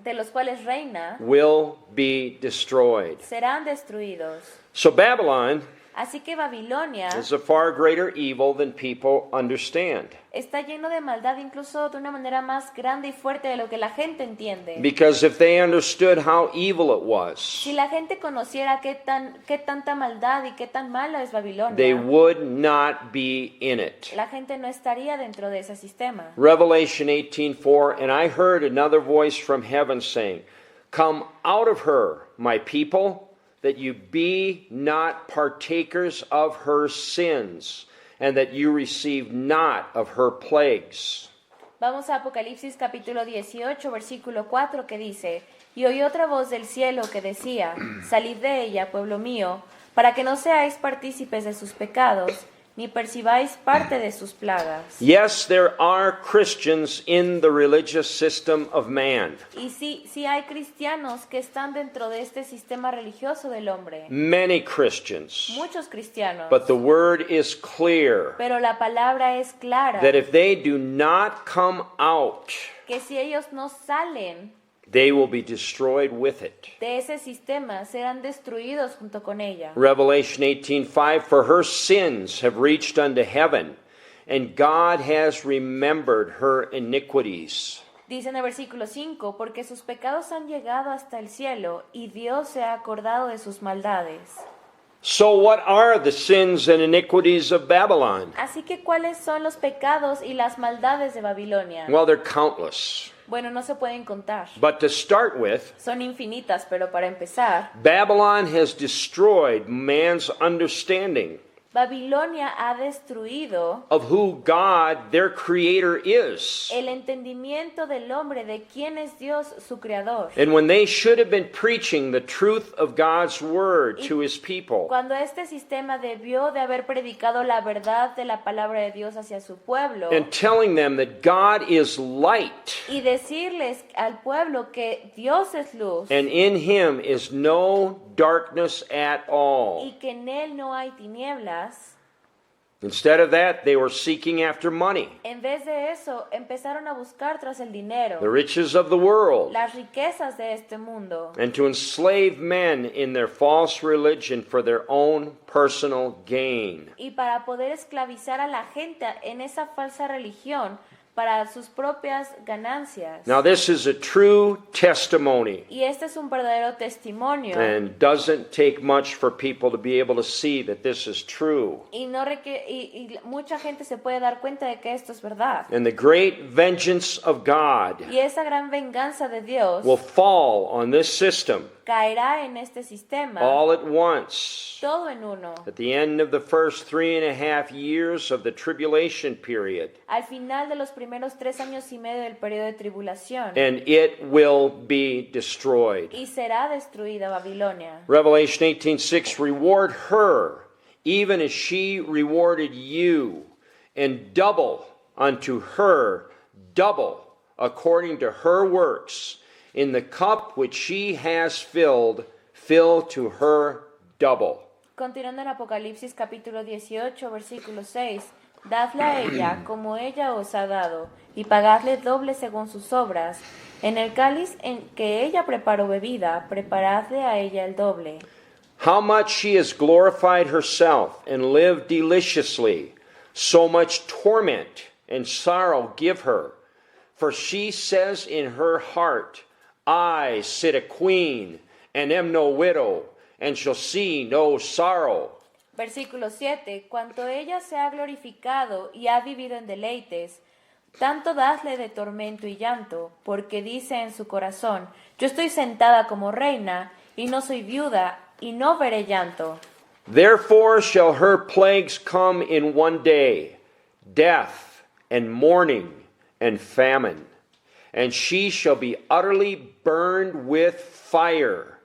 de los cuales reina, will be destroyed. serán destruidos. So Babylon Así que Babilonia is a far greater evil than people understand. está lleno de maldad, incluso de una manera más grande y fuerte de lo que la gente entiende. Because if they understood how evil it was, Si la gente conociera qué tanta maldad y qué tan mala es they Babilonia, would not be in it. la gente no estaría dentro de ese sistema. Revelation 18:4, and I heard another voice from heaven saying, "Come out of her, my people, that you be not partakers of her sins, and that you receive not of her plagues." Vamos a Apocalipsis capítulo 18, versículo 4, que dice: Y oí otra voz del cielo que decía: Salid de ella, pueblo mío, para que no seáis partícipes de sus pecados, ni percibáis parte de sus plagas. Yes, there are Christians in the religious system of man. Y sí hay cristianos que están dentro de este sistema religioso del hombre. Many Christians. Muchos cristianos. But the word is clear Pero la palabra es clara, that if they do not come out, que si ellos no salen they will be destroyed with it. de ese sistema, serán destruidos junto con ella. Revelation 18:5, for her sins have reached unto heaven, and God has remembered her iniquities. Dice en el versículo 5, porque sus pecados han llegado hasta el cielo, y Dios se ha acordado de sus maldades. So what are the sins and iniquities of Babylon? Así que, ¿cuáles son los pecados y las maldades de Babilonia? Well, they're countless. Bueno, no se pueden contar. But to start with, Son infinitas, pero para empezar, Babylon has destroyed man's understanding Babilonia ha destruido of who God, their creator, is. el entendimiento del hombre de quién es Dios, su creador. And when they should have been preaching the truth of God's word to his people, Cuando este sistema debió de haber predicado la verdad de la palabra de Dios hacia su pueblo and telling them that God is light, y decirles al pueblo que Dios es luz and in him is no darkness at all. y que en él no hay tinieblas, Instead of that, they were seeking after money, en vez de eso empezaron a buscar tras el dinero, the riches of the world, las riquezas de este mundo, and to enslave men in their false religion for their own personal gain. y para poder esclavizar a la gente en esa falsa religión para sus propias ganancias. Now, this is a true testimony, Y este es un verdadero testimonio. and doesn't take much for people to be able to see that this is true. Y mucha gente se puede dar cuenta de que esto es verdad. And the great vengeance of God Y esa gran venganza de Dios will fall on this system caerá en este sistema all at once. todo en uno. At the end of the first 3.5 years of the tribulation period, Al final de los primeros 3 años y medio del periodo de tribulación, and it will be destroyed. y será destruida Babilonia. Revelation 18:6, reward her, even as she rewarded you, and double unto her, double according to her works. In the cup which she has filled, fill to her double. Continuando en Apocalipsis capítulo 18, versículo 6, dadle a ella como ella os ha dado, y pagadle doble según sus obras. En el cáliz en que ella preparó bebida, preparadle a ella el doble. How much she has glorified herself and lived deliciously, so much torment and sorrow give her. For she says in her heart, I sit a queen, and am no widow, and shall see no sorrow. Versículo 7, cuanto ella se ha glorificado y ha vivido en deleites, tanto dadle de tormento y llanto, porque dice en su corazón, yo estoy sentada como reina, y no soy viuda, y no veré llanto. Therefore shall her plagues come in one day, death, and mourning, and famine. And she shall be utterly burned with fire,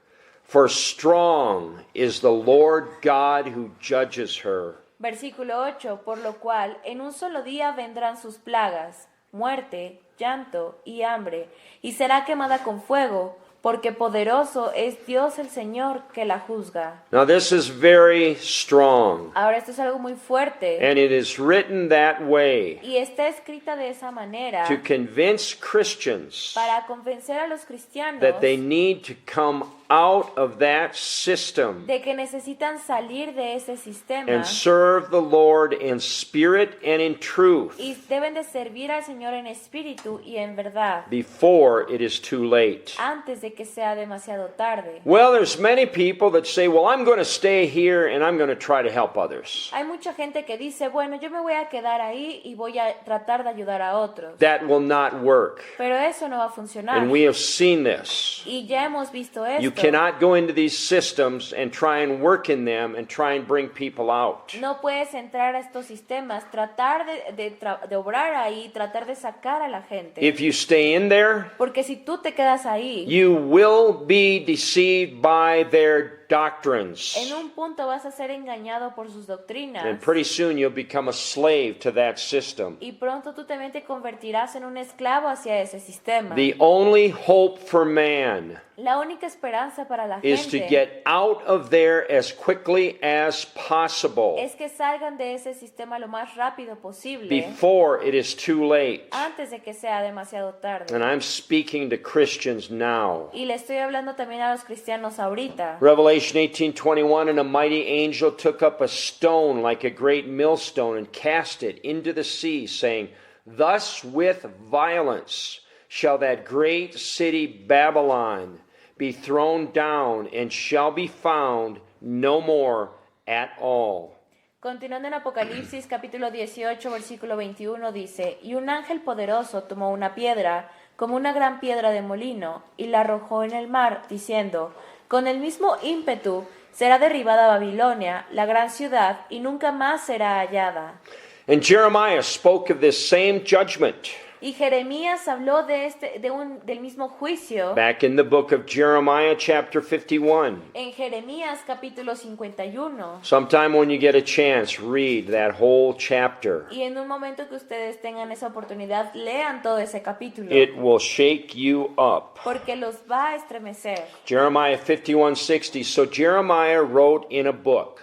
for strong is the Lord God who judges her. Versículo 8, por lo cual en un solo día vendrán sus plagas, muerte, llanto y hambre, y será quemada con fuego, porque poderoso es Dios el Señor que la juzga. Now this is very strong, Ahora esto es algo muy fuerte, and it is written that way y está escrita de esa manera to convince Christians para convencer a los cristianos that they need to come out of that system de que necesitan salir de ese sistema and serve the Lord in spirit and in truth y deben de servir al Señor en espíritu y en verdad before it is too late. antes de que sea demasiado tarde. Well, there's many people that say, well, I'm going to stay here and I'm going to try to help others. Hay mucha gente que dice, bueno, yo me voy a quedar ahí y voy a tratar de ayudar a otros. That will not work. Pero eso no va a funcionar. And we have seen this. Y ya hemos visto You esto. cannot go into these systems and try and work in them and try and bring people out. No puedes entrar a estos sistemas, tratar de obrar ahí, tratar de sacar a la gente. If you stay in there, Porque si tú te quedas ahí, you will be deceived by their doctrines. en un punto vas a ser engañado por sus doctrinas. And pretty soon you'll become a slave to that system. Y pronto tú también te convertirás en un esclavo hacia ese sistema. The only hope for man La única esperanza para la is to gente get out of there as quickly as possible es que salgan de ese sistema lo más rápido posible before it is too late. antes de que sea demasiado tarde. And I'm speaking to Christians now. Y le estoy hablando también a los cristianos ahorita. Revelation 18:21, and a mighty angel took up a stone like a great millstone and cast it into the sea, saying, thus with violence shall that great city Babylon be thrown down, and shall be found no more at all. Continuando en Apocalipsis capítulo 18 versículo 21 dice, y un ángel poderoso tomó una piedra, como una gran piedra de molino, y la arrojó en el mar, diciendo, con el mismo ímpetu será derribada Babilonia, la gran ciudad, y nunca más será hallada. And Jeremiah spoke of this same judgment Y Jeremías habló del mismo juicio back in the book of Jeremiah chapter 51. en Jeremías capítulo 51. Sometime when you get a chance, read that whole chapter. Y en un momento que ustedes tengan esa oportunidad, lean todo ese capítulo, It will shake you up. porque los va a estremecer. Jeremiah 51:60. So Jeremiah wrote in a book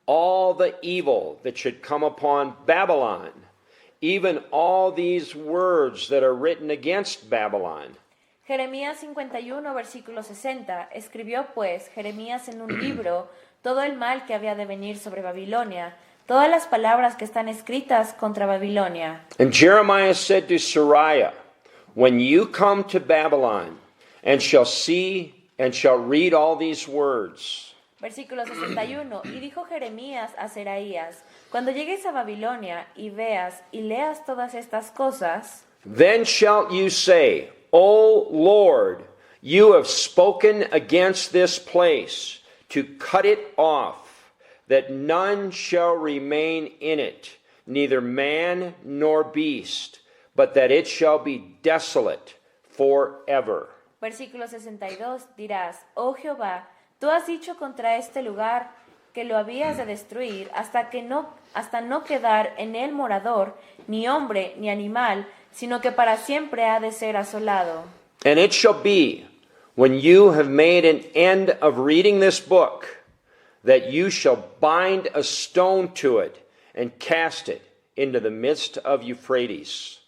all the evil that should come upon Babylon, even all these words that are written against Babylon. Jeremías 51, versículo 60. Escribió pues Jeremías en un libro todo el mal que había de venir sobre Babilonia, todas las palabras que están escritas contra Babilonia. And Jeremiah said to Sariah, when you come to Babylon and shall see and shall read all these words, Versículo 61. Y dijo Jeremías a Seraías, cuando llegues a Babilonia y veas y leas todas estas cosas, then shalt you say, O Lord, you have spoken against this place to cut it off that none shall remain in it, neither man nor beast, but that it shall be desolate forever. Versículo 62, dirás, oh Jehová, tú has dicho contra este lugar que lo habías de destruir hasta no quedar en él morador, ni hombre ni animal, sino que para siempre ha de ser asolado. And it shall be, when you have made an end of reading this book, that you shall bind a stone to it and cast it into the midst of Euphrates.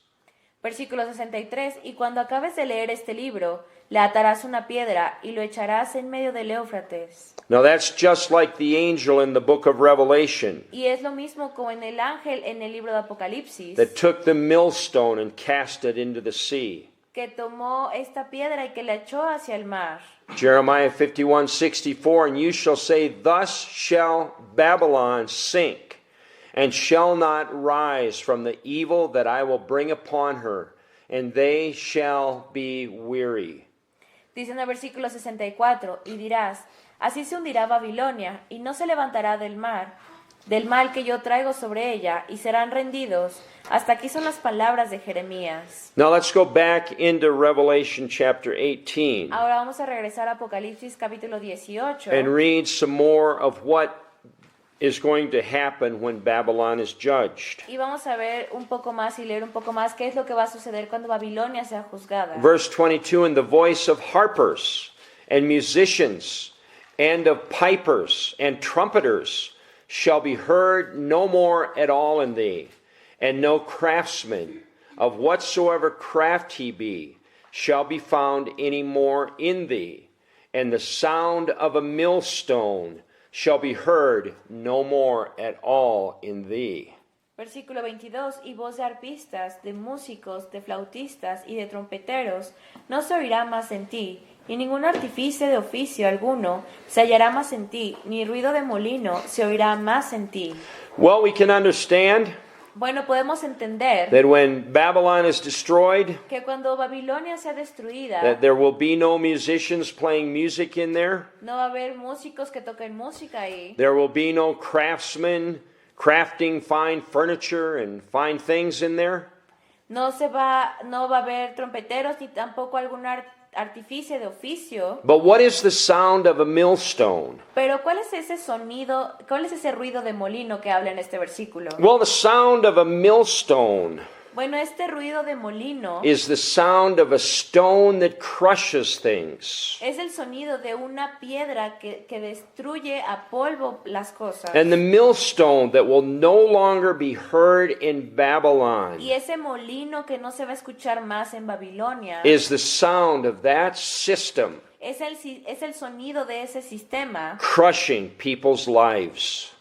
Versículo 63, y cuando acabes de leer este libro, le atarás una piedra y lo echarás en medio del Éufrates. Now that's just like the angel in the book of Revelation Y es lo mismo como en el ángel en el libro de Apocalipsis, that took the millstone and cast it into the sea. que tomó esta piedra y que la echó hacia el mar. Jeremiah 51:64, and you shall say, thus shall Babylon sink, and shall not rise from the evil that I will bring upon her, and they shall be weary. Dice en el versículo 64, y dirás, así se hundirá Babilonia, y no se levantará del mal que yo traigo sobre ella, y serán rendidos. Hasta aquí son las palabras de Jeremías. Now let's go back into Revelation chapter 18 Ahora vamos a regresar a Apocalipsis capítulo 18 and read some more of what is going to happen when Babylon is judged. y vamos a ver un poco más y leer un poco más qué es lo que va a suceder cuando Babilonia sea juzgada. Verse 22, and the voice of harpers and musicians and of pipers and trumpeters shall be heard no more at all in thee, and no craftsman of whatsoever craft he be shall be found any more in thee, and the sound of a millstone shall be heard no more at all in thee. Versículo 22, y voz de arpistas, de músicos, de flautistas y de trompeteros no se oirá más en ti, y ningún artífice de oficio alguno se hallará más en ti, ni ruido de molino se oirá más en ti. Well, we can understand Bueno, podemos entender that when Babylon is destroyed, que cuando Babilonia sea destruida, that there will be no musicians playing music in there. no va a haber músicos que toquen música ahí, There will be no craftsmen crafting fine furniture and fine things in there. no va a haber trompeteros ni tampoco algún artífice de oficio. But what is the sound of a millstone? Pero ¿cuál es ese sonido, cuál es ese ruido de molino que habla en este versículo? Well, the sound of a millstone Bueno, este ruido de molino is the sound of a stone that crushes things. es el sonido de una piedra que destruye a polvo las cosas. And the millstone that will no longer be heard in Babylon Y ese molino que no se va a escuchar más en Babilonia is the sound of that system es el sonido de ese sistema crushing people's lives.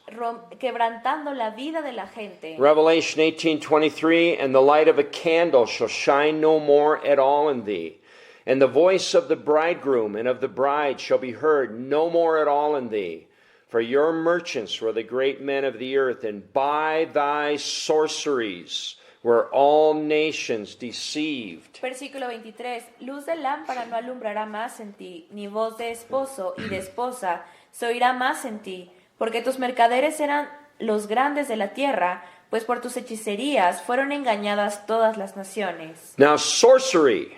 quebrantando la vida de la gente. Revelation 18:23, and the light of a candle shall shine no more at all in thee, and the voice of the bridegroom and of the bride shall be heard no more at all in thee. For your merchants were the great men of the earth, and by thy sorceries were all nations deceived. Versículo 23. Luz de lámpara no alumbrará más en ti, ni voz de esposo y de esposa se oirá más en ti, porque tus mercaderes eran los grandes de la tierra, pues por tus hechicerías fueron engañadas todas las naciones. Now, sorcery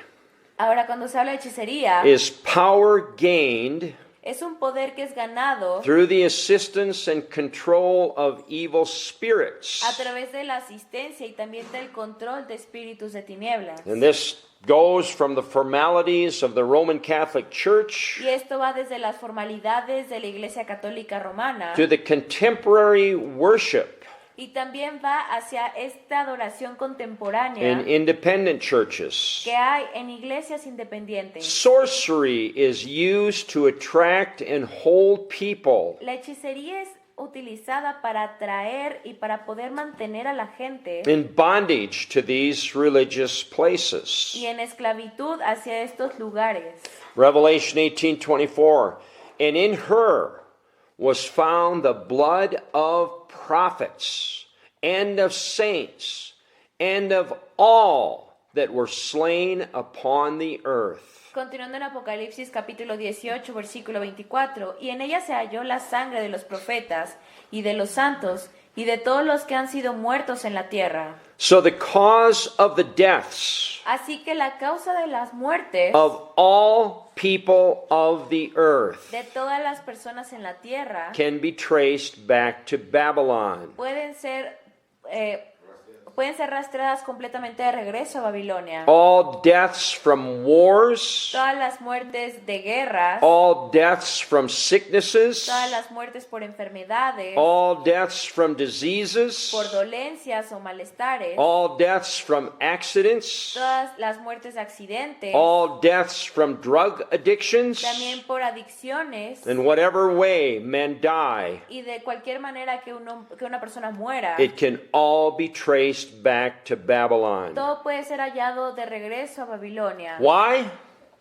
Ahora, cuando se habla de hechicería, is power gained es un poder que es ganado through the assistance and control of evil spirits. a través de la asistencia y también del control de espíritus de tinieblas. And this goes from the formalities of the Roman Catholic Church Y esto va desde las formalidades de la Iglesia Católica Romana to the contemporary worship y también va hacia esta adoración contemporánea in independent churches. que hay en iglesias independientes. Sorcery is used to attract and hold people La hechicería es utilizada para atraer y para poder mantener a la gente in bondage to these religious places. y en esclavitud hacia estos lugares. Revelation 18:24, and in her was found the blood of prophets and of saints and of all that were slain upon the earth. Continuando en Apocalipsis capítulo 18, versículo 24, y en ella se halló la sangre de los profetas y de los santos y de todos los que han sido muertos en la tierra. So the cause of the deaths Así que la causa de las muertes of all people of the earth de todas las personas en la tierra can be traced back to Babylon. pueden ser rastreadas completamente de regreso a Babilonia. All deaths from wars, Todas las muertes de guerras, all deaths from sicknesses, todas las muertes por enfermedades, all deaths from diseases, por dolencias o malestares, all deaths from accidents, todas las muertes de accidentes, all deaths from drug addictions, también por adicciones, in whatever way men die, y de cualquier manera que una persona muera, it can all be traced back to Babylon. todo puede ser hallado de regreso a Babilonia. Why?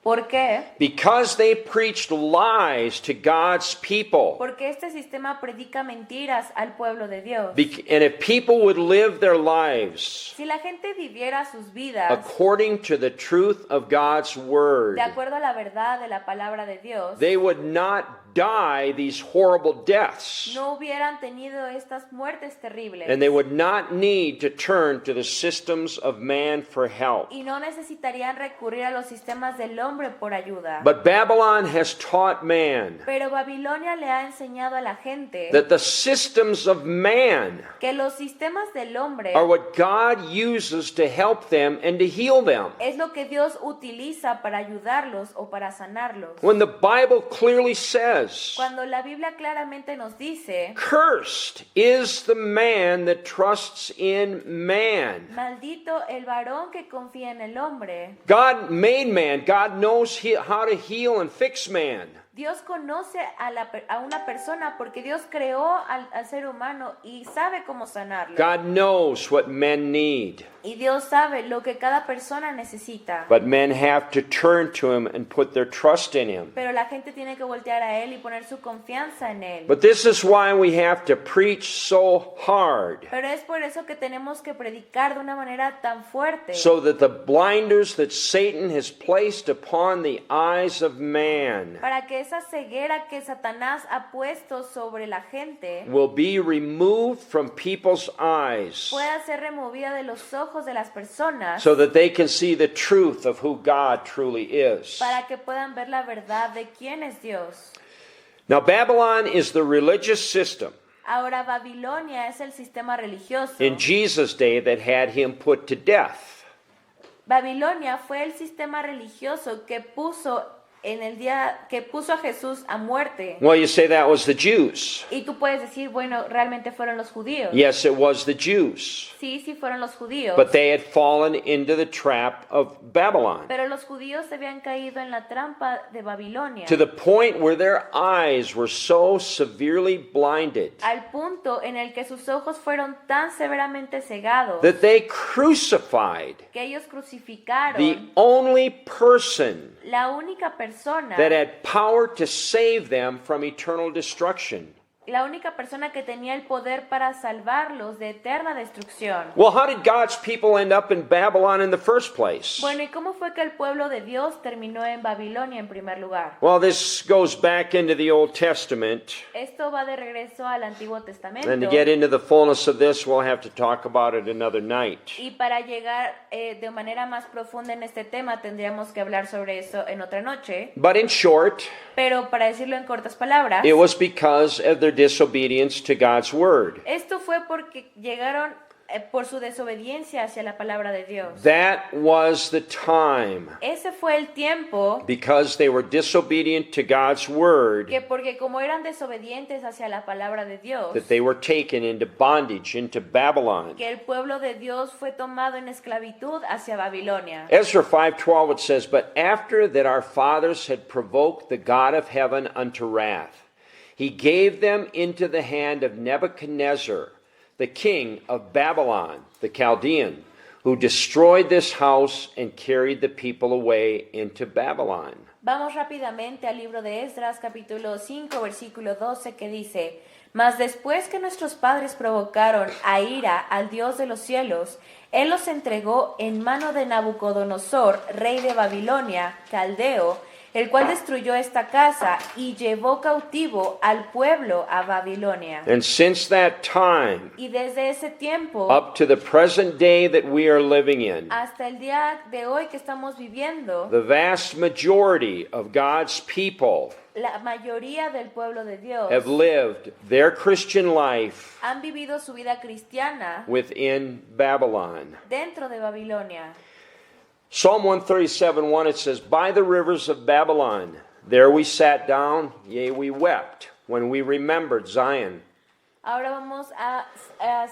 ¿Por qué? Because they preached lies to God's people. Porque este sistema predica mentiras al pueblo de Dios. And if people would live their lives Si la gente viviera sus vidas according to the truth of God's word, de acuerdo a la verdad de la palabra de Dios, they would not die these horrible deaths. no hubieran tenido estas muertes terribles. And they would not need to turn to the systems of man for help. Y no necesitarían recurrir a los sistemas del hombre por ayuda. But Babylon has taught man Pero Babilonia le ha enseñado a la gente that the systems of man que los sistemas del hombre are what God uses to help them and to heal them. es lo que Dios utiliza para ayudarlos o para sanarlos. When the Bible clearly says, Cuando la Biblia claramente nos dice, cursed is the man that trusts in man. maldito el varón que confía en el hombre. God made man. God knows how to heal and fix man. Dios conoce a una persona porque Dios creó al ser humano y sabe cómo sanarlo. God knows what men need. Y Dios sabe lo que cada persona necesita. But men have to turn to him and put their trust in him. Pero la gente tiene que voltear a Él y poner su confianza en Él. But this is why we have to preach so hard, Pero es por eso que tenemos que predicar de una manera tan fuerte. so that the blinders that Satan has placed upon the eyes of man Para que esa ceguera que Satanás ha puesto sobre la gente will be removed from people's eyes, pueda ser removida de los ojos de las personas, so that they can see the truth of who God truly is. para que puedan ver la verdad de quién es Dios. Now, Babylon is the religious system Ahora Babilonia es el sistema religioso. in Jesus' day that had him put to death. Babilonia fue el sistema religioso que puso en el día que puso a Jesús a muerte. Well, you say that was the Jews. Y tú puedes decir, bueno, realmente fueron los judíos. Yes, it was the Jews. Sí, sí fueron los judíos. But they had fallen into the trap of Babylon, Pero los judíos se habían caído en la trampa de Babilonia. to the point where their eyes were so severely blinded Al punto en el que sus ojos fueron tan severamente cegados that they crucified que ellos crucificaron the only person la única persona, that had power to save them from eternal destruction. la única persona que tenía el poder para salvarlos de eterna destrucción. Well, how did God's people end up in Babylon in the first place? Bueno, ¿y cómo fue que el pueblo de Dios terminó en Babilonia en primer lugar? Well, this goes back into the Old Testament. Esto va de regreso al Antiguo Testamento. And to get into the fullness of this, we'll have to talk about it another night. Y para llegar de manera más profunda en este tema, tendríamos que hablar sobre eso en otra noche. But in short, Pero para decirlo en cortas palabras, it was because of their disobedience to God's word. esto fue porque llegaron por su desobediencia hacia la palabra de Dios. That was the time, Ese fue el tiempo because they were disobedient to God's word, que porque como eran desobedientes hacia la palabra de Dios, that they were taken into bondage, into Babylon. que el pueblo de Dios fue tomado en esclavitud hacia Babilonia. Ezra 5:12, it says, "But after that our fathers had provoked the God of heaven unto wrath, he gave them into the hand of Nebuchadnezzar, the king of Babylon, the Chaldean, who destroyed this house and carried the people away into Babylon." Vamos rápidamente al libro de Esdras, capítulo 5, versículo 12, que dice: Mas después que nuestros padres provocaron a ira al Dios de los cielos, Él los entregó en mano de Nabucodonosor, rey de Babilonia, caldeo, el cual destruyó esta casa y llevó cautivo al pueblo a Babilonia. And since that time, Y desde ese tiempo up to the present day that we are living in, hasta el día de hoy que estamos viviendo, the vast majority of God's people la mayoría del pueblo de Dios have lived their Christian life han vivido su vida cristiana within Babylon. dentro de Babilonia. Psalm 137:1, it says, By the rivers of Babylon, there we sat down, yea, we wept, when we remembered Zion. Ahora vamos a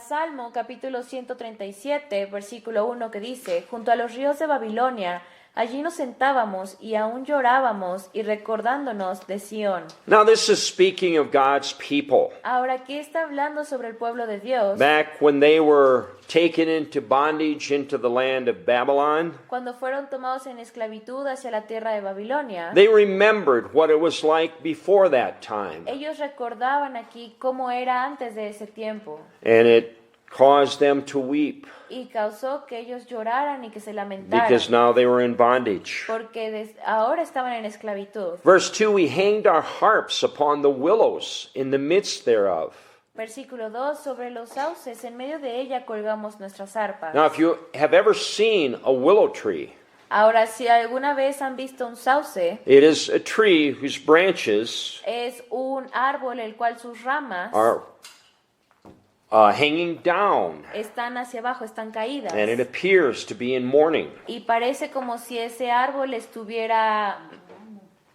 Salmo capítulo 137, versículo 1, que dice: Junto a los ríos de Babilonia, allí nos sentábamos y aún llorábamos y recordándonos de Sión. Now this is speaking of God's people. Ahora aquí está hablando sobre el pueblo de Dios. Back when they were taken into bondage into the land of Babylon, Cuando fueron tomados en esclavitud hacia la tierra de Babilonia, they remembered what it was like before that time. ellos recordaban aquí cómo era antes de ese tiempo. And it caused them to weep Y causó que ellos lloraran y que se lamentaran, because now they were in bondage. porque ahora estaban en esclavitud. Verse 2, we hanged our harps upon the willows in the midst thereof. Versículo 2, sobre los sauces, en medio de ella colgamos nuestras arpas. Now, if you have ever seen a willow tree, Ahora, si alguna vez han visto un sauce, it is a tree whose branches es un árbol el cual sus ramas are hanging down, están hacia abajo, están caídas. and it appears to be in mourning. Y parece como si ese árbol estuviera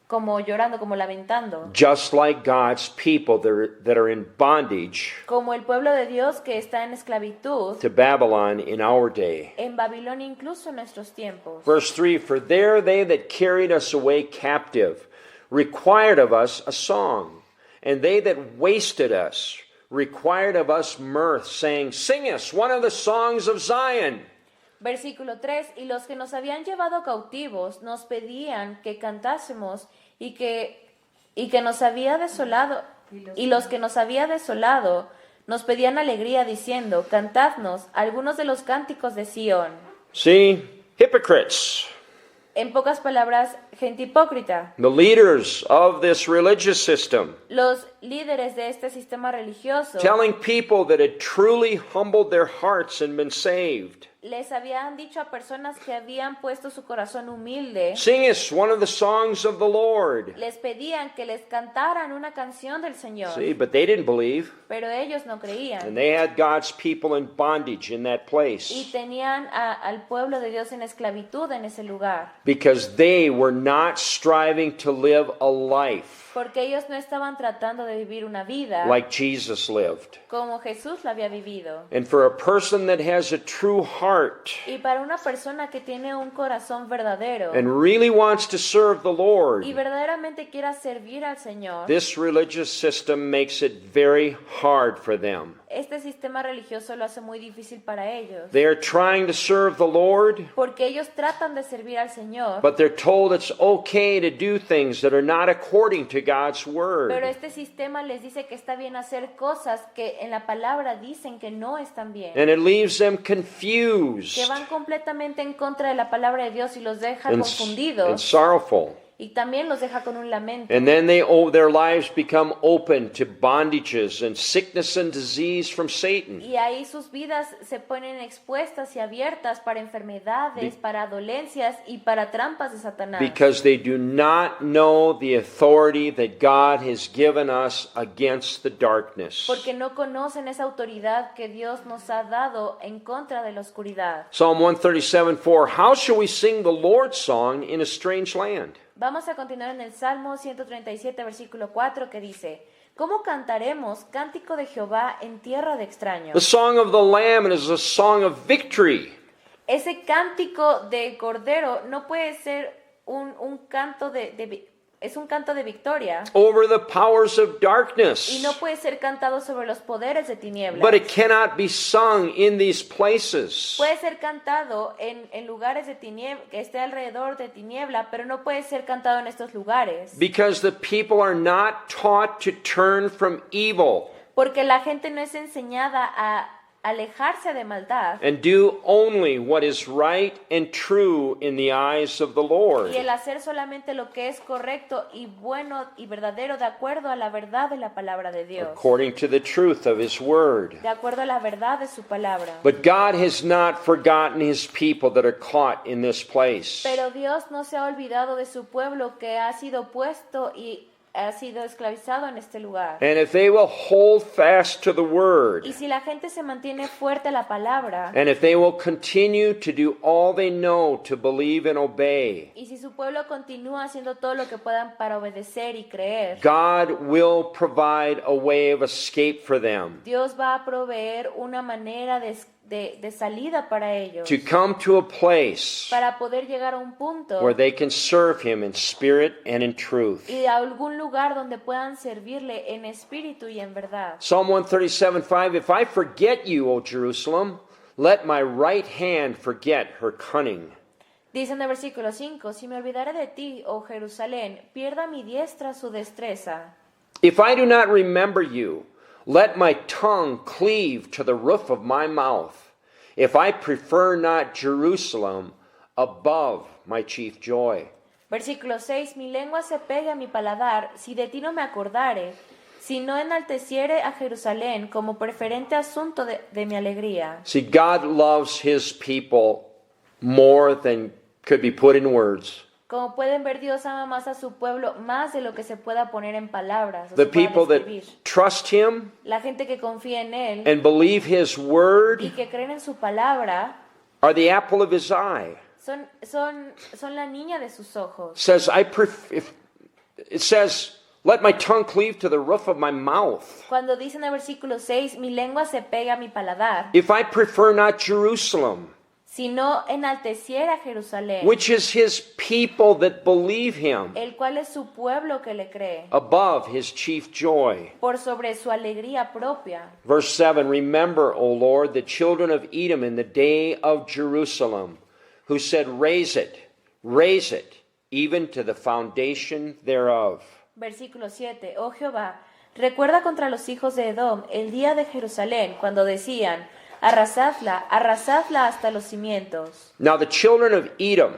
como llorando, como lamentando. Just like God's people that are in bondage Como el pueblo de Dios que está en esclavitud to Babylon in our day. en Babilonia, incluso en nuestros tiempos. Verse 3, For there they that carried us away captive required of us a song, and they that wasted us required of us mirth, saying, Sing us one of the songs of Zion. Versículo 3, y los que nos habían llevado cautivos nos pedían que cantásemos y que nos había desolado, y los que nos había desolado nos pedían alegría diciendo: cantadnos algunos de los cánticos de Sión. See, hypocrites, En pocas palabras, gente hipócrita. the leaders of this religious system, Los líderes de este sistema religioso telling people that had truly humbled their hearts and been saved. les habían dicho a personas que habían puesto su corazón humilde, Sing us one of the songs of the Lord. les pedían que les cantaran una canción del Señor, See, but they didn't believe. pero ellos no And creían. they had God's people in bondage in that Y place tenían al pueblo de Dios en esclavitud en ese lugar, because they were not striving to live a life porque ellos no estaban tratando de vivir una vida like Jesus lived. como Jesús la había vivido. And for a person that has a true heart Y para una persona que tiene un corazón verdadero and really wants to serve the y Lord, verdaderamente quiera servir al Señor, this religious system makes it very hard for them. este sistema religioso lo hace muy difícil para ellos, They are trying to serve the Lord, porque ellos tratan de servir al Señor, but they're told it's okay to do things that are not according to God's pero word. este sistema les dice que está bien hacer cosas que en la palabra dicen que no están bien, And it leaves them que confused van completamente en contra de la palabra de Dios y los deja and confundidos sorrowful. y también los deja con un lamento. And then their lives become open to bondages and sickness and disease from Satan. Y ahí sus vidas se ponen expuestas y abiertas para enfermedades, para dolencias y para trampas de Satanás. Because they do not know the authority that God has given us against the darkness. Porque no conocen esa autoridad que Dios nos ha dado en contra de la oscuridad. Psalm 137:4, How shall we sing the Lord's song in a strange land? Vamos a continuar en el Salmo 137, versículo 4, que dice: ¿Cómo cantaremos cántico de Jehová en tierra de The extraños? song of the Lamb is a song of victory. Ese cántico de cordero no puede ser un canto es un canto de victoria over the powers of y darkness. no puede ser cantado sobre los poderes de tinieblas. But it cannot be sung in these places. Puede ser cantado en lugares de tiniebla, que esté alrededor de tiniebla, pero no puede ser cantado en estos lugares. Because the people are not taught to turn from evil Porque la gente no es enseñada a alejarse de maldad and do only what is right and true in the eyes of the Lord. y el hacer solamente lo que es correcto y bueno y verdadero de acuerdo a la verdad de la palabra de Dios, According to the truth of His Word. de acuerdo a la verdad de su palabra. But God has not forgotten His people that are caught in this place. Pero Dios no se ha olvidado de su pueblo que ha sido puesto y ha sido esclavizado en este lugar. And if they will hold fast to the Word, Y si la gente se mantiene fuerte a la palabra, and if they will continue to do all they know to believe and obey, y si su pueblo continúa haciendo todo lo que puedan para obedecer y creer, God will provide a way of escape for them, Dios va a proveer una manera de salida para ellos, to come to a place para poder llegar a un punto where they can serve Him in spirit and in truth. y a algún lugar donde puedan servirle en espíritu y en verdad. Psalm 137:5, if I forget you, O Jerusalem, let my right hand forget her cunning. Dice en el versículo 5, si me olvidaré de ti, oh Jerusalén, pierda mi diestra su destreza. If I do not remember you, let my tongue cleave to the roof of my mouth. If I prefer not Jerusalem above my chief joy. Versículo 6, mi lengua se pegue a mi paladar, si de ti no me acordare, si no enalteciere a Jerusalén como preferente asunto de mi alegría. See, God loves His people more than could be put in words. Como pueden ver, Dios ama más a su pueblo más de lo que se pueda poner en palabras o The se pueda people that describir. trust Him La gente que confía en Él and believe His y word que creen en su palabra are the apple of His eye. son la niña de sus ojos. Says, it says, let my tongue cleave to the roof of my mouth. Cuando dice en el versículo 6, mi lengua se pega a mi paladar, If I prefer not Jerusalem, si no enalteciera a Jerusalén, which is His people that believe Him, el cual es su pueblo que le cree, above His chief joy. por sobre su alegría propia. Verse 7, remember, O Lord, the children of Edom in the day of Jerusalem, who said, raise it, even to the foundation thereof. Versículo 7. Oh Jehová, recuerda contra los hijos de Edom el día de Jerusalén, cuando decían, arrasadla hasta los cimientos. Now the children of Edom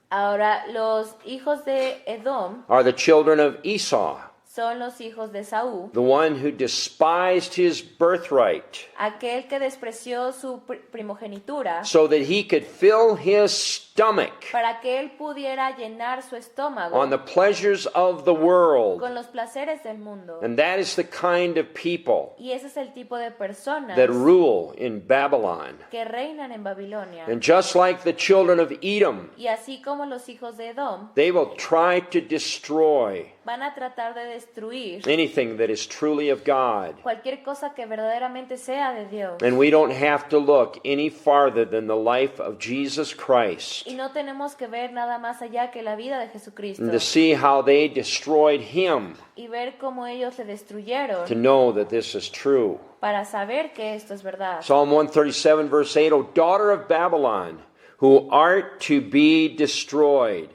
Ahora los hijos de Edom are the children of Esau, son los hijos de Saúl, the one who despised his birthright, aquel que despreció su primogenitura, so that he could fill his stomach para que él pudiera llenar su estómago on the pleasures of the world. con los placeres del mundo. And that is the kind of people Y ese es el tipo de personas that rule in Babylon. que reinan en Babilonia. And just like the children of Edom, Y así como los hijos de Edom, they will try to destroy van a tratar de destruir anything that is truly of God. cualquier cosa que verdaderamente sea de Dios. And we don't have to look any farther than the life of Jesus Christ Y no tenemos que ver nada más allá que la vida de Jesucristo and to see how they destroyed him y ver cómo ellos le to destruyeron know that this is true. para saber que esto es verdad. Psalm 137 verse 8, O daughter of Babylon, who art to be destroyed,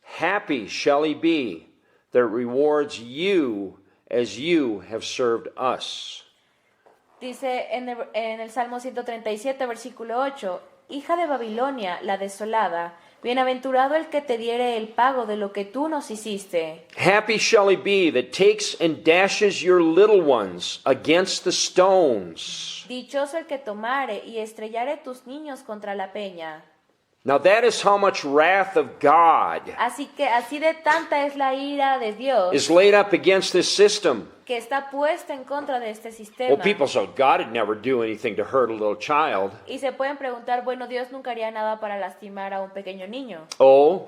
happy shall he be that rewards you as you have served us. Dice en el Salmo 137, versículo 8, Hija de Babilonia, la desolada, bienaventurado el que te diere el pago de lo que tú nos hiciste. Happy shall he be that takes and dashes your little ones against the stones. Dichoso el que tomare y estrellare tus niños contra la peña. Now that is how much wrath of God Así que así de tanta es la ira de Dios is laid up against this system. que está puesta en contra de este sistema. Well, people say, God would never do anything to hurt a little child. Y se pueden preguntar, bueno, Dios nunca haría nada para lastimar a un pequeño niño. Oh,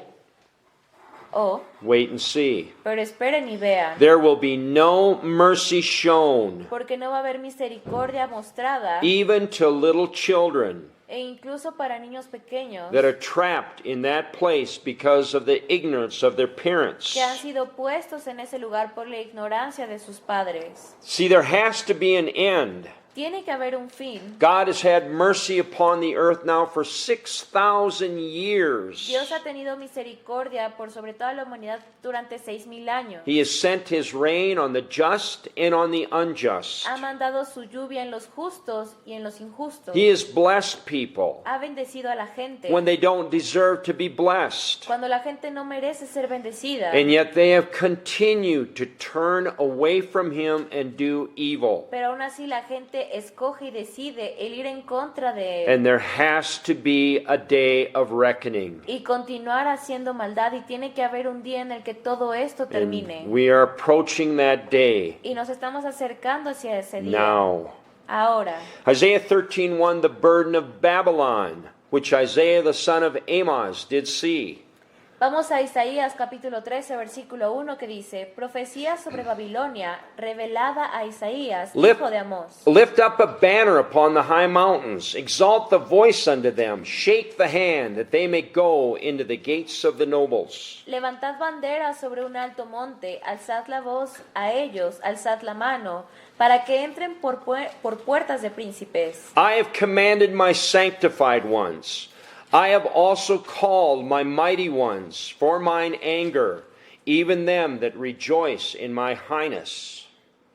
O, wait and see. pero esperen y vean, There will be no mercy shown, porque no va a haber misericordia mostrada, even to little children e incluso para niños pequeños that are trapped in that place because of the ignorance of their parents. que han sido puestos en ese lugar por la ignorancia de sus padres. See, there has to be an end. Tiene que haber un fin. God has had mercy upon the earth now for 6,000 years. Dios ha tenido misericordia por sobre toda la humanidad durante 6,000 años. He has sent his rain on the just and on the unjust. Ha mandado su lluvia en los justos y en los injustos. He has blessed people Ha bendecido a la gente when they don't deserve to be blessed. cuando la gente no merece ser bendecida. And yet they have continued to turn away from him and do evil. Pero aún así la gente escoge y decide el ir en contra de él And there has to be a day of reckoning. y continuar haciendo maldad, y tiene que haber un día en el que todo esto termine. And we are approaching that day Y nos estamos acercando hacia ese día. now. Ahora, Isaiah 13:1, the burden of Babylon, which Isaiah the son of Amoz did see. vamos a Isaías capítulo 13, versículo 1, que dice: Profecía sobre Babilonia, revelada a Isaías, Lift, hijo de Amós. lift up a banner upon the high mountains, exalt the voice unto them, shake the hand, that they may go into the gates of the nobles. Levantad bandera sobre un alto monte, alzad la voz a ellos, alzad la mano, para que entren por puertas de príncipes. I have commanded my sanctified ones. I have also called my mighty ones for mine anger, even them that rejoice in my highness.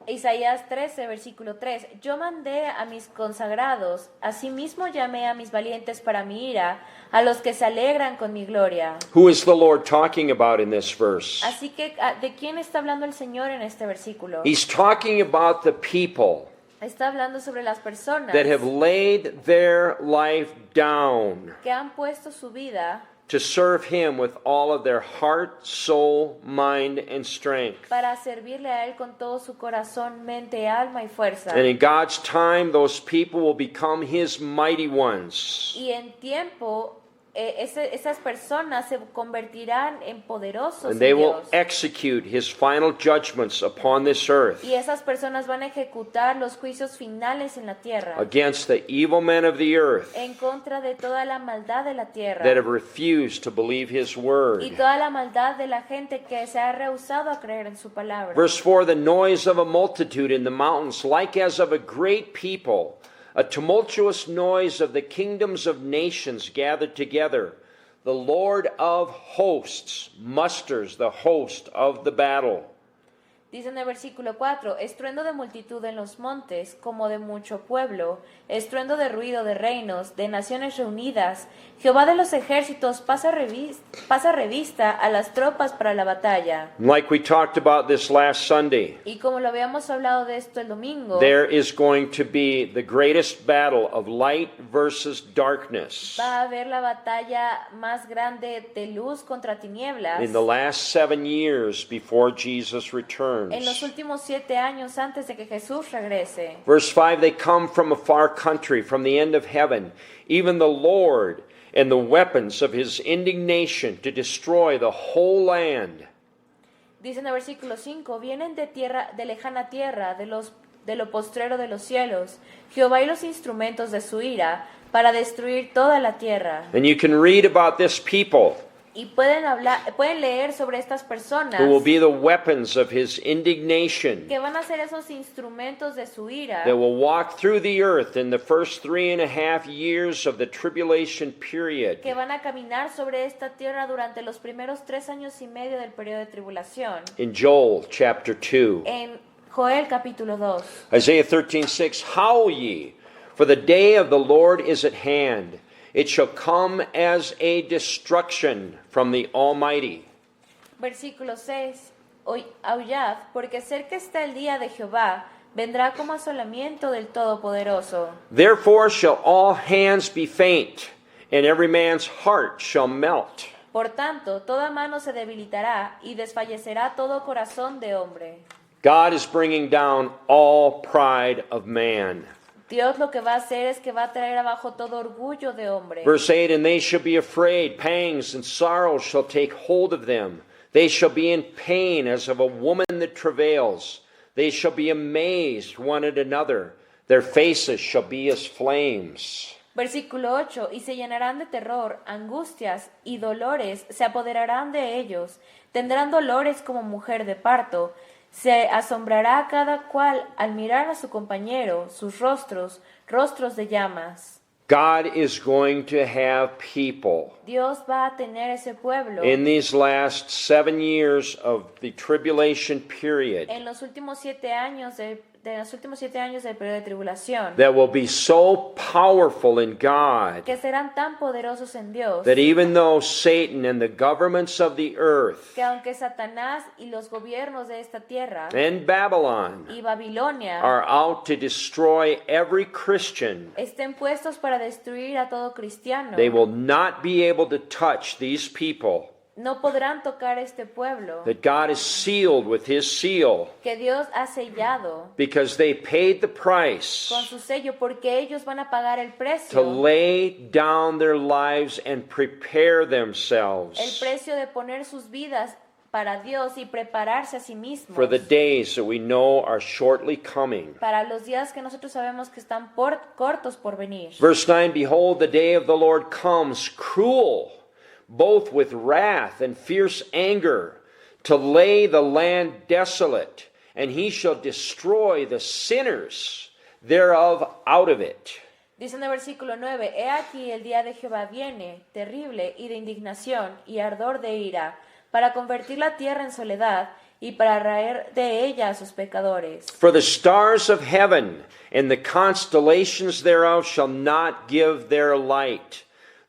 Isaías 13, versículo 3. Yo mandé a mis consagrados, asimismo llamé a mis valientes para mi ira, a los que se alegran con mi gloria. Who is the Lord talking about in this verse? Así que, ¿de quién está hablando el Señor en este versículo? He's talking about the people Está hablando sobre las personas that have laid their life down que han puesto su vida to serve him with all of their heart, soul, mind, and strength. para servirle a Él con todo su corazón, mente, alma y fuerza. And in God's time, those people will become his mighty ones. Y en tiempo, esas personas se convertirán en poderosos And they en will Dios. execute his final judgments upon this earth Y esas personas van a ejecutar los juicios finales en la tierra, against the evil men of the earth en contra de toda la maldad de la that tierra have refused to believe his y word. toda la maldad de la gente que se ha rehusado a creer en su palabra. Verse 4, the noise of a multitude in the mountains, like as of a great people, a tumultuous noise of the kingdoms of nations gathered together. The Lord of hosts musters the host of the battle. Dice en el versículo 4, estruendo de multitud en los montes, como de mucho pueblo, estruendo de ruido de reinos, de naciones reunidas. Jehová de los ejércitos pasa revista a las tropas para la batalla. Like we talked about this last Sunday, Y como lo habíamos hablado de esto el domingo, there is going to be the greatest battle of light versus darkness va a haber la batalla más grande de luz contra tinieblas in the last 7 years before Jesus returns. en los últimos 7 años antes de que Jesús regrese. Verse 5, they come from a far country, from the end of heaven, even the Lord, and the weapons of his indignation to destroy the whole land. Dice en el versículo 5, vienen de lejana tierra, de lo postrero de los cielos, Jehová y los instrumentos de su ira, para destruir toda la tierra. And you can read about this people Y pueden leer sobre estas personas who will be the weapons of his indignation, que van a ser esos instrumentos de su ira, that will walk through the earth in the first 3.5 years of the tribulation period. que van a caminar sobre esta tierra durante los primeros 3 años y medio del periodo de tribulación. In Joel chapter 2. En Joel capítulo 2. Isaiah 13:6, howl ye, for the day of the Lord is at hand. It shall come as a destruction from the Almighty. Versículo 6. Aullad, porque cerca está el día de Jehová, vendrá como asolamiento del Todopoderoso. Therefore shall all hands be faint, and every man's heart shall melt. Por tanto, toda mano se debilitará y desfallecerá todo corazón de hombre. God is bringing down all pride of man. Dios lo que va a hacer es que va a traer abajo todo orgullo de hombre. Verse 8, and they shall be afraid, pangs and sorrows shall take hold of them. They shall be in pain as of a woman that travails. They shall be amazed one at another. Their faces shall be as flames. Versículo 8, y se llenarán de terror, angustias y dolores se apoderarán de ellos. Tendrán dolores como mujer de parto. Se asombrará cada cual al mirar a su compañero, sus rostros, rostros de llamas. God is going to have people Dios va a tener ese pueblo in these last 7 years of the tribulation period en los últimos 7 años de los últimos 7 años del periodo de tribulación, that will be so powerful in God que serán tan poderosos en Dios, that even though Satan and the governments of the earth que aunque Satanás y los gobiernos de esta tierra and Babylon y Babilonia are out to destroy every Christian, estén puestos para destruir a todo cristiano, they will not be able to touch these people no podrán tocar este pueblo that God is sealed with His seal que Dios ha sellado because they paid the price con su sello, porque ellos van a pagar el to precio, lay down their lives and prepare el themselves precio de poner sus vidas para Dios y prepararse a sí mismos for the days that we know are shortly coming. para los días que nosotros sabemos que están cortos por venir. Verse 9, behold, the day of the Lord comes, cruel, both with wrath and fierce anger, to lay the land desolate, and He shall destroy the sinners thereof out of it. Dice en el versículo 9, he aquí el día de Jehová viene, terrible y de indignación y ardor de ira, para convertir la tierra en soledad y para raer de ella a sus pecadores. For the stars of heaven and the constellations thereof shall not give their light.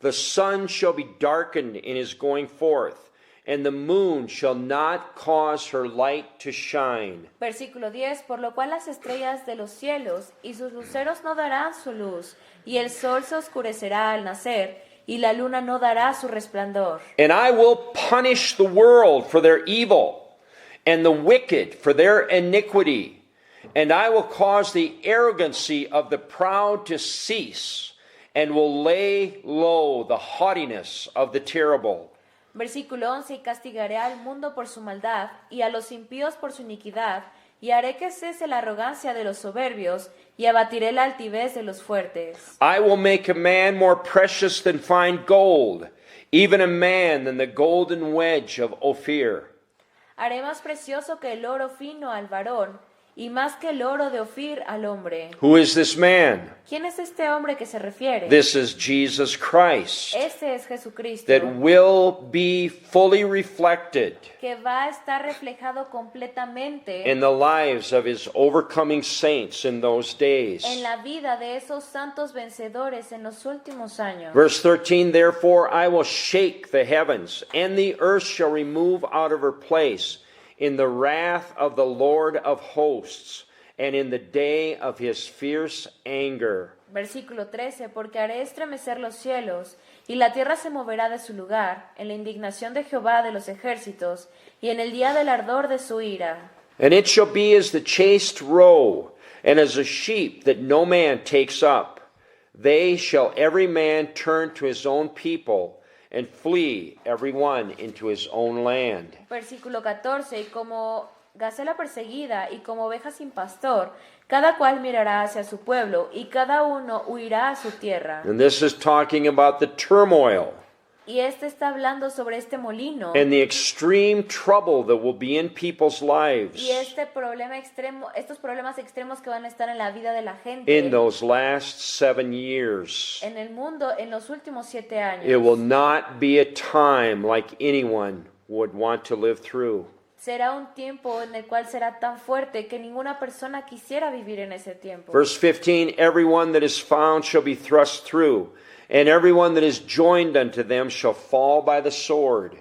The sun shall be darkened in his going forth, and the moon shall not cause her light to shine. Versículo 10, por lo cual las estrellas de los cielos y sus luceros no darán su luz, y el sol se oscurecerá al nacer, y la luna no dará su resplandor. And I will punish the world for their evil, and the wicked for their iniquity. And I will cause the arrogancy of the proud to cease, and will lay low the haughtiness of the terrible. Versículo 11, y castigaré al mundo por su maldad, y a los impíos por su iniquidad, y haré que cese la arrogancia de los soberbios, y abatiré la altivez de los fuertes. I will make a man more precious than fine gold, even a man than the golden wedge of Ophir. Haré más precioso que el oro fino al varón, y más que el oro de Ofir al hombre. Who is this man? ¿Quién es este hombre que se refiere? This is Jesus Christ, Este es Jesucristo, that will be fully reflected que va a estar reflejado completamente in the lives of His overcoming saints in those days. en la vida de esos santos vencedores en los últimos años. Verse 13, therefore I will shake the heavens, and the earth shall remove out of her place in the wrath of the Lord of hosts, and in the day of His fierce anger. Versículo 13, porque haré estremecer los cielos, y la tierra se moverá de su lugar, en la indignación de Jehová de los ejércitos, y en el día del ardor de su ira. And it shall be as the chased roe, and as a sheep that no man takes up. They shall every man turn to his own people, and flee every one into his own land. Versículo 14, y como gacela perseguida y como oveja sin pastor, cada cual mirará hacia su pueblo, y cada uno huirá a su tierra. And this is talking about the turmoil Y este está hablando sobre este molino and the extreme trouble that will be in people's lives y este problema extremo, estos problemas extremos que van a estar en la vida de la gente in those last 7 years. en el mundo en los últimos 7 años. It will not be a time like anyone would want to live through. Será un tiempo en el cual será tan fuerte que ninguna persona quisiera vivir en ese tiempo. Verse 15, everyone that is found shall be thrust through, and everyone that is joined unto them shall fall by the sword.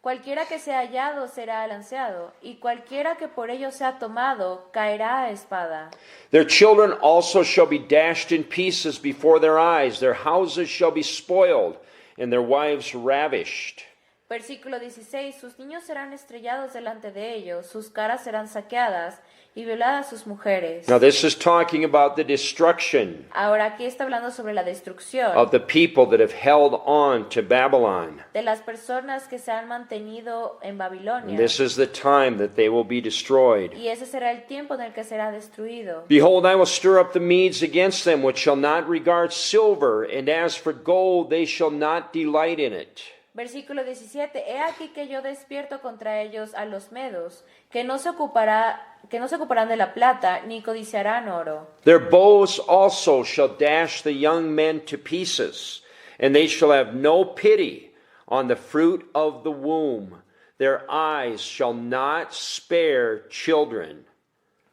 Cualquiera que sea hallado será lanceado, y cualquiera que por ello sea tomado caerá a espada. Their children also shall be dashed in pieces before their eyes. Their houses shall be spoiled, and their wives ravished. Versículo 16, sus niños serán estrellados delante de ellos, sus caras serán saqueadas y violadas sus mujeres. Now, this is talking about the destruction Ahora aquí está hablando sobre la destrucción of the people that have held on to Babylon. de las personas que se han mantenido en And Babilonia. this is the time that they will be destroyed. Y ese será el tiempo en el que será destruido. Behold, I will stir up the Medes against them, which shall not regard silver, and as for gold, they shall not delight in it. Versículo 17, he aquí que yo despierto contra ellos a los medos, que no se ocuparán de la plata, ni codiciarán oro. Their bows also shall dash the young men to pieces, and they shall have no pity on the fruit of the womb. Their eyes shall not spare children.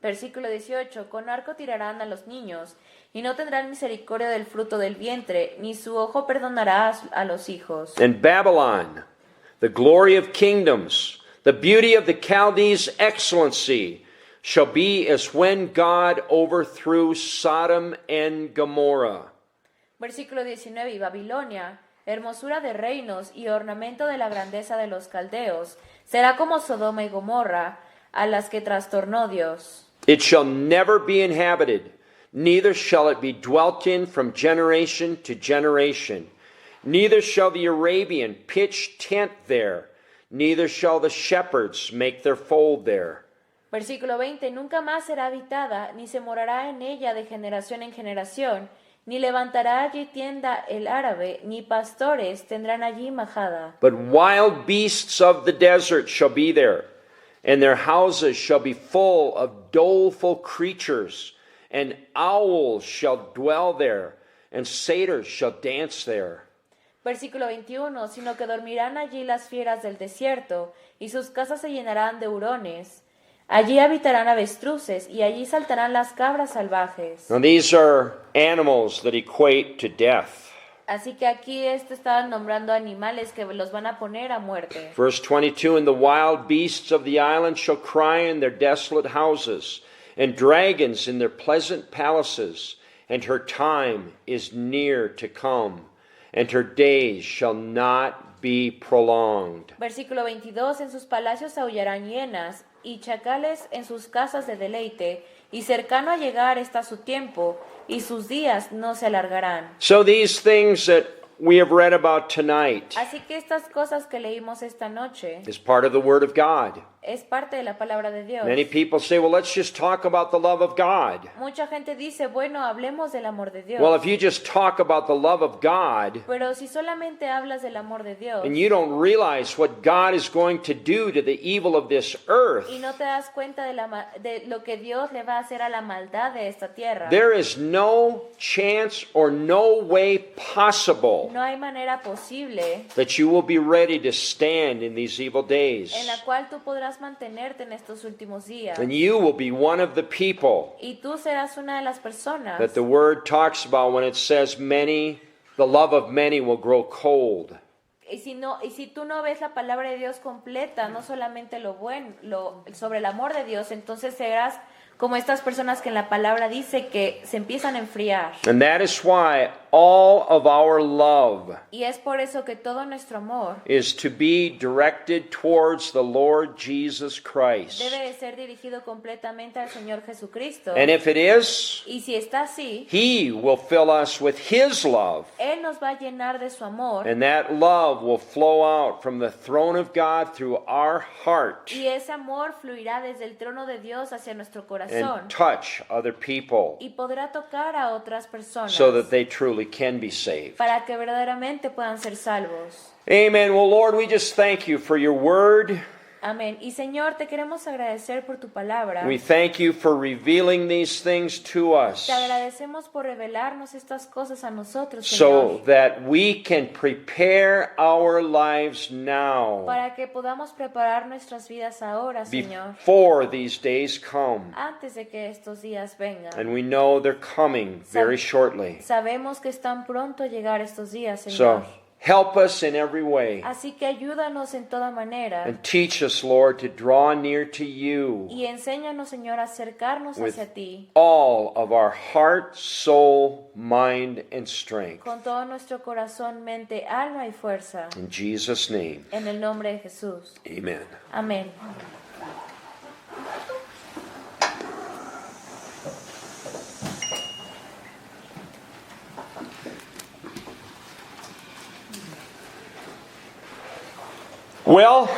Versículo 18, con arco tirarán a los niños, y no tendrán misericordia del fruto del vientre, ni su ojo perdonará a los hijos. And Babylon, the glory of kingdoms, the beauty of the Chaldees' excellency, shall be as when God overthrew Sodom and Gomorrah. Versículo 19, y Babilonia, hermosura de reinos y ornamento de la grandeza de los caldeos, será como Sodoma y Gomorra, a las que trastornó Dios. It shall never be inhabited, neither shall it be dwelt in from generation to generation. Neither shall the Arabian pitch tent there, neither shall the shepherds make their fold there. Versículo 20, nunca más será habitada, ni se morará en ella de generación en generación, ni levantará allí tienda el árabe, ni pastores tendrán allí majada. But wild beasts of the desert shall be there, and their houses shall be full of doleful creatures, and owls shall dwell there, and satyrs shall dance there. Versículo 21, sino que dormirán allí las fieras del desierto, y sus casas se llenarán de hurones. Allí habitarán avestruces, y allí saltarán las cabras salvajes. Now these are animals that equate to death. Así que aquí estaban nombrando animales que los van a poner a muerte. Verse 22, and the wild beasts of the island shall cry in their desolate houses, and dragons in their pleasant palaces, and her time is near to come, and her days shall not be prolonged. Versículo 22, en sus palacios aullarán hienas, y chacales en sus casas de deleite, y cercano a llegar está su tiempo, y sus días no se alargarán. So these things that we have read about tonight Así que estas cosas que leímos esta noche is part of the Word of God. es parte de la palabra de Dios. Many people say, well, let's just talk about the love of God. Mucha gente dice, bueno, hablemos del amor de Dios. Well, if you just talk about the love of God, Pero si solamente hablas del amor de Dios and you don't realize what God is going to do to the evil of this earth, y no te das cuenta de lo que Dios le va a hacer a la maldad de esta tierra, there is no chance or no way possible no hay manera posible that you will be ready to stand in these evil days. en la cual tú podrás mantenerte en estos últimos días. And you will be one of the people Y tú serás una de las personas that the Word talks about when it says many, the love of many will grow cold. y si tú no ves la palabra de Dios completa, no solamente sobre el amor de Dios, entonces serás como estas personas que en la palabra dice que se empiezan a enfriar. And that is why all of our love Y es por eso que todo nuestro amor is to be directed towards the Lord Jesus Christ. debe de ser dirigido completamente al Señor Jesucristo. And if it is, Y si está así, He will fill us with His love. Él nos va a llenar de su amor. And that love will flow out from the throne of God through our heart Y ese amor fluirá desde el trono de Dios hacia nuestro corazón. and touch other people Y podrá tocar a otras personas so that they truly can be saved. para que verdaderamente puedan ser salvos. Amen. Well, Lord, we just thank you for your word. Amén. Y Señor, te queremos agradecer por tu palabra. We thank you for revealing these things to us Te agradecemos por revelarnos estas cosas a nosotros, so Señor, that we can prepare our lives now para que podamos preparar nuestras vidas ahora, Señor, before these days come. antes de que estos días vengan. And we know they're coming very shortly. Sabemos que están pronto a llegar estos días, So Señor. Help us in every way. Así que ayúdanos en toda manera. And teach us, Lord, to draw near to you Y enséñanos, Señor, a acercarnos with hacia ti all of our heart, soul, mind, and strength. con todo nuestro corazón, mente, alma y fuerza. In Jesus' name, En el nombre de Jesús. amen. Amén. Well,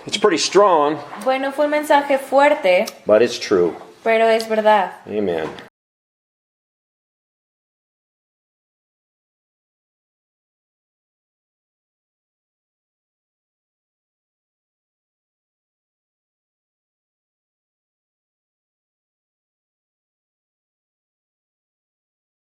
it's pretty strong, Bueno, fue un mensaje fuerte, but it's true. pero es verdad. Amen.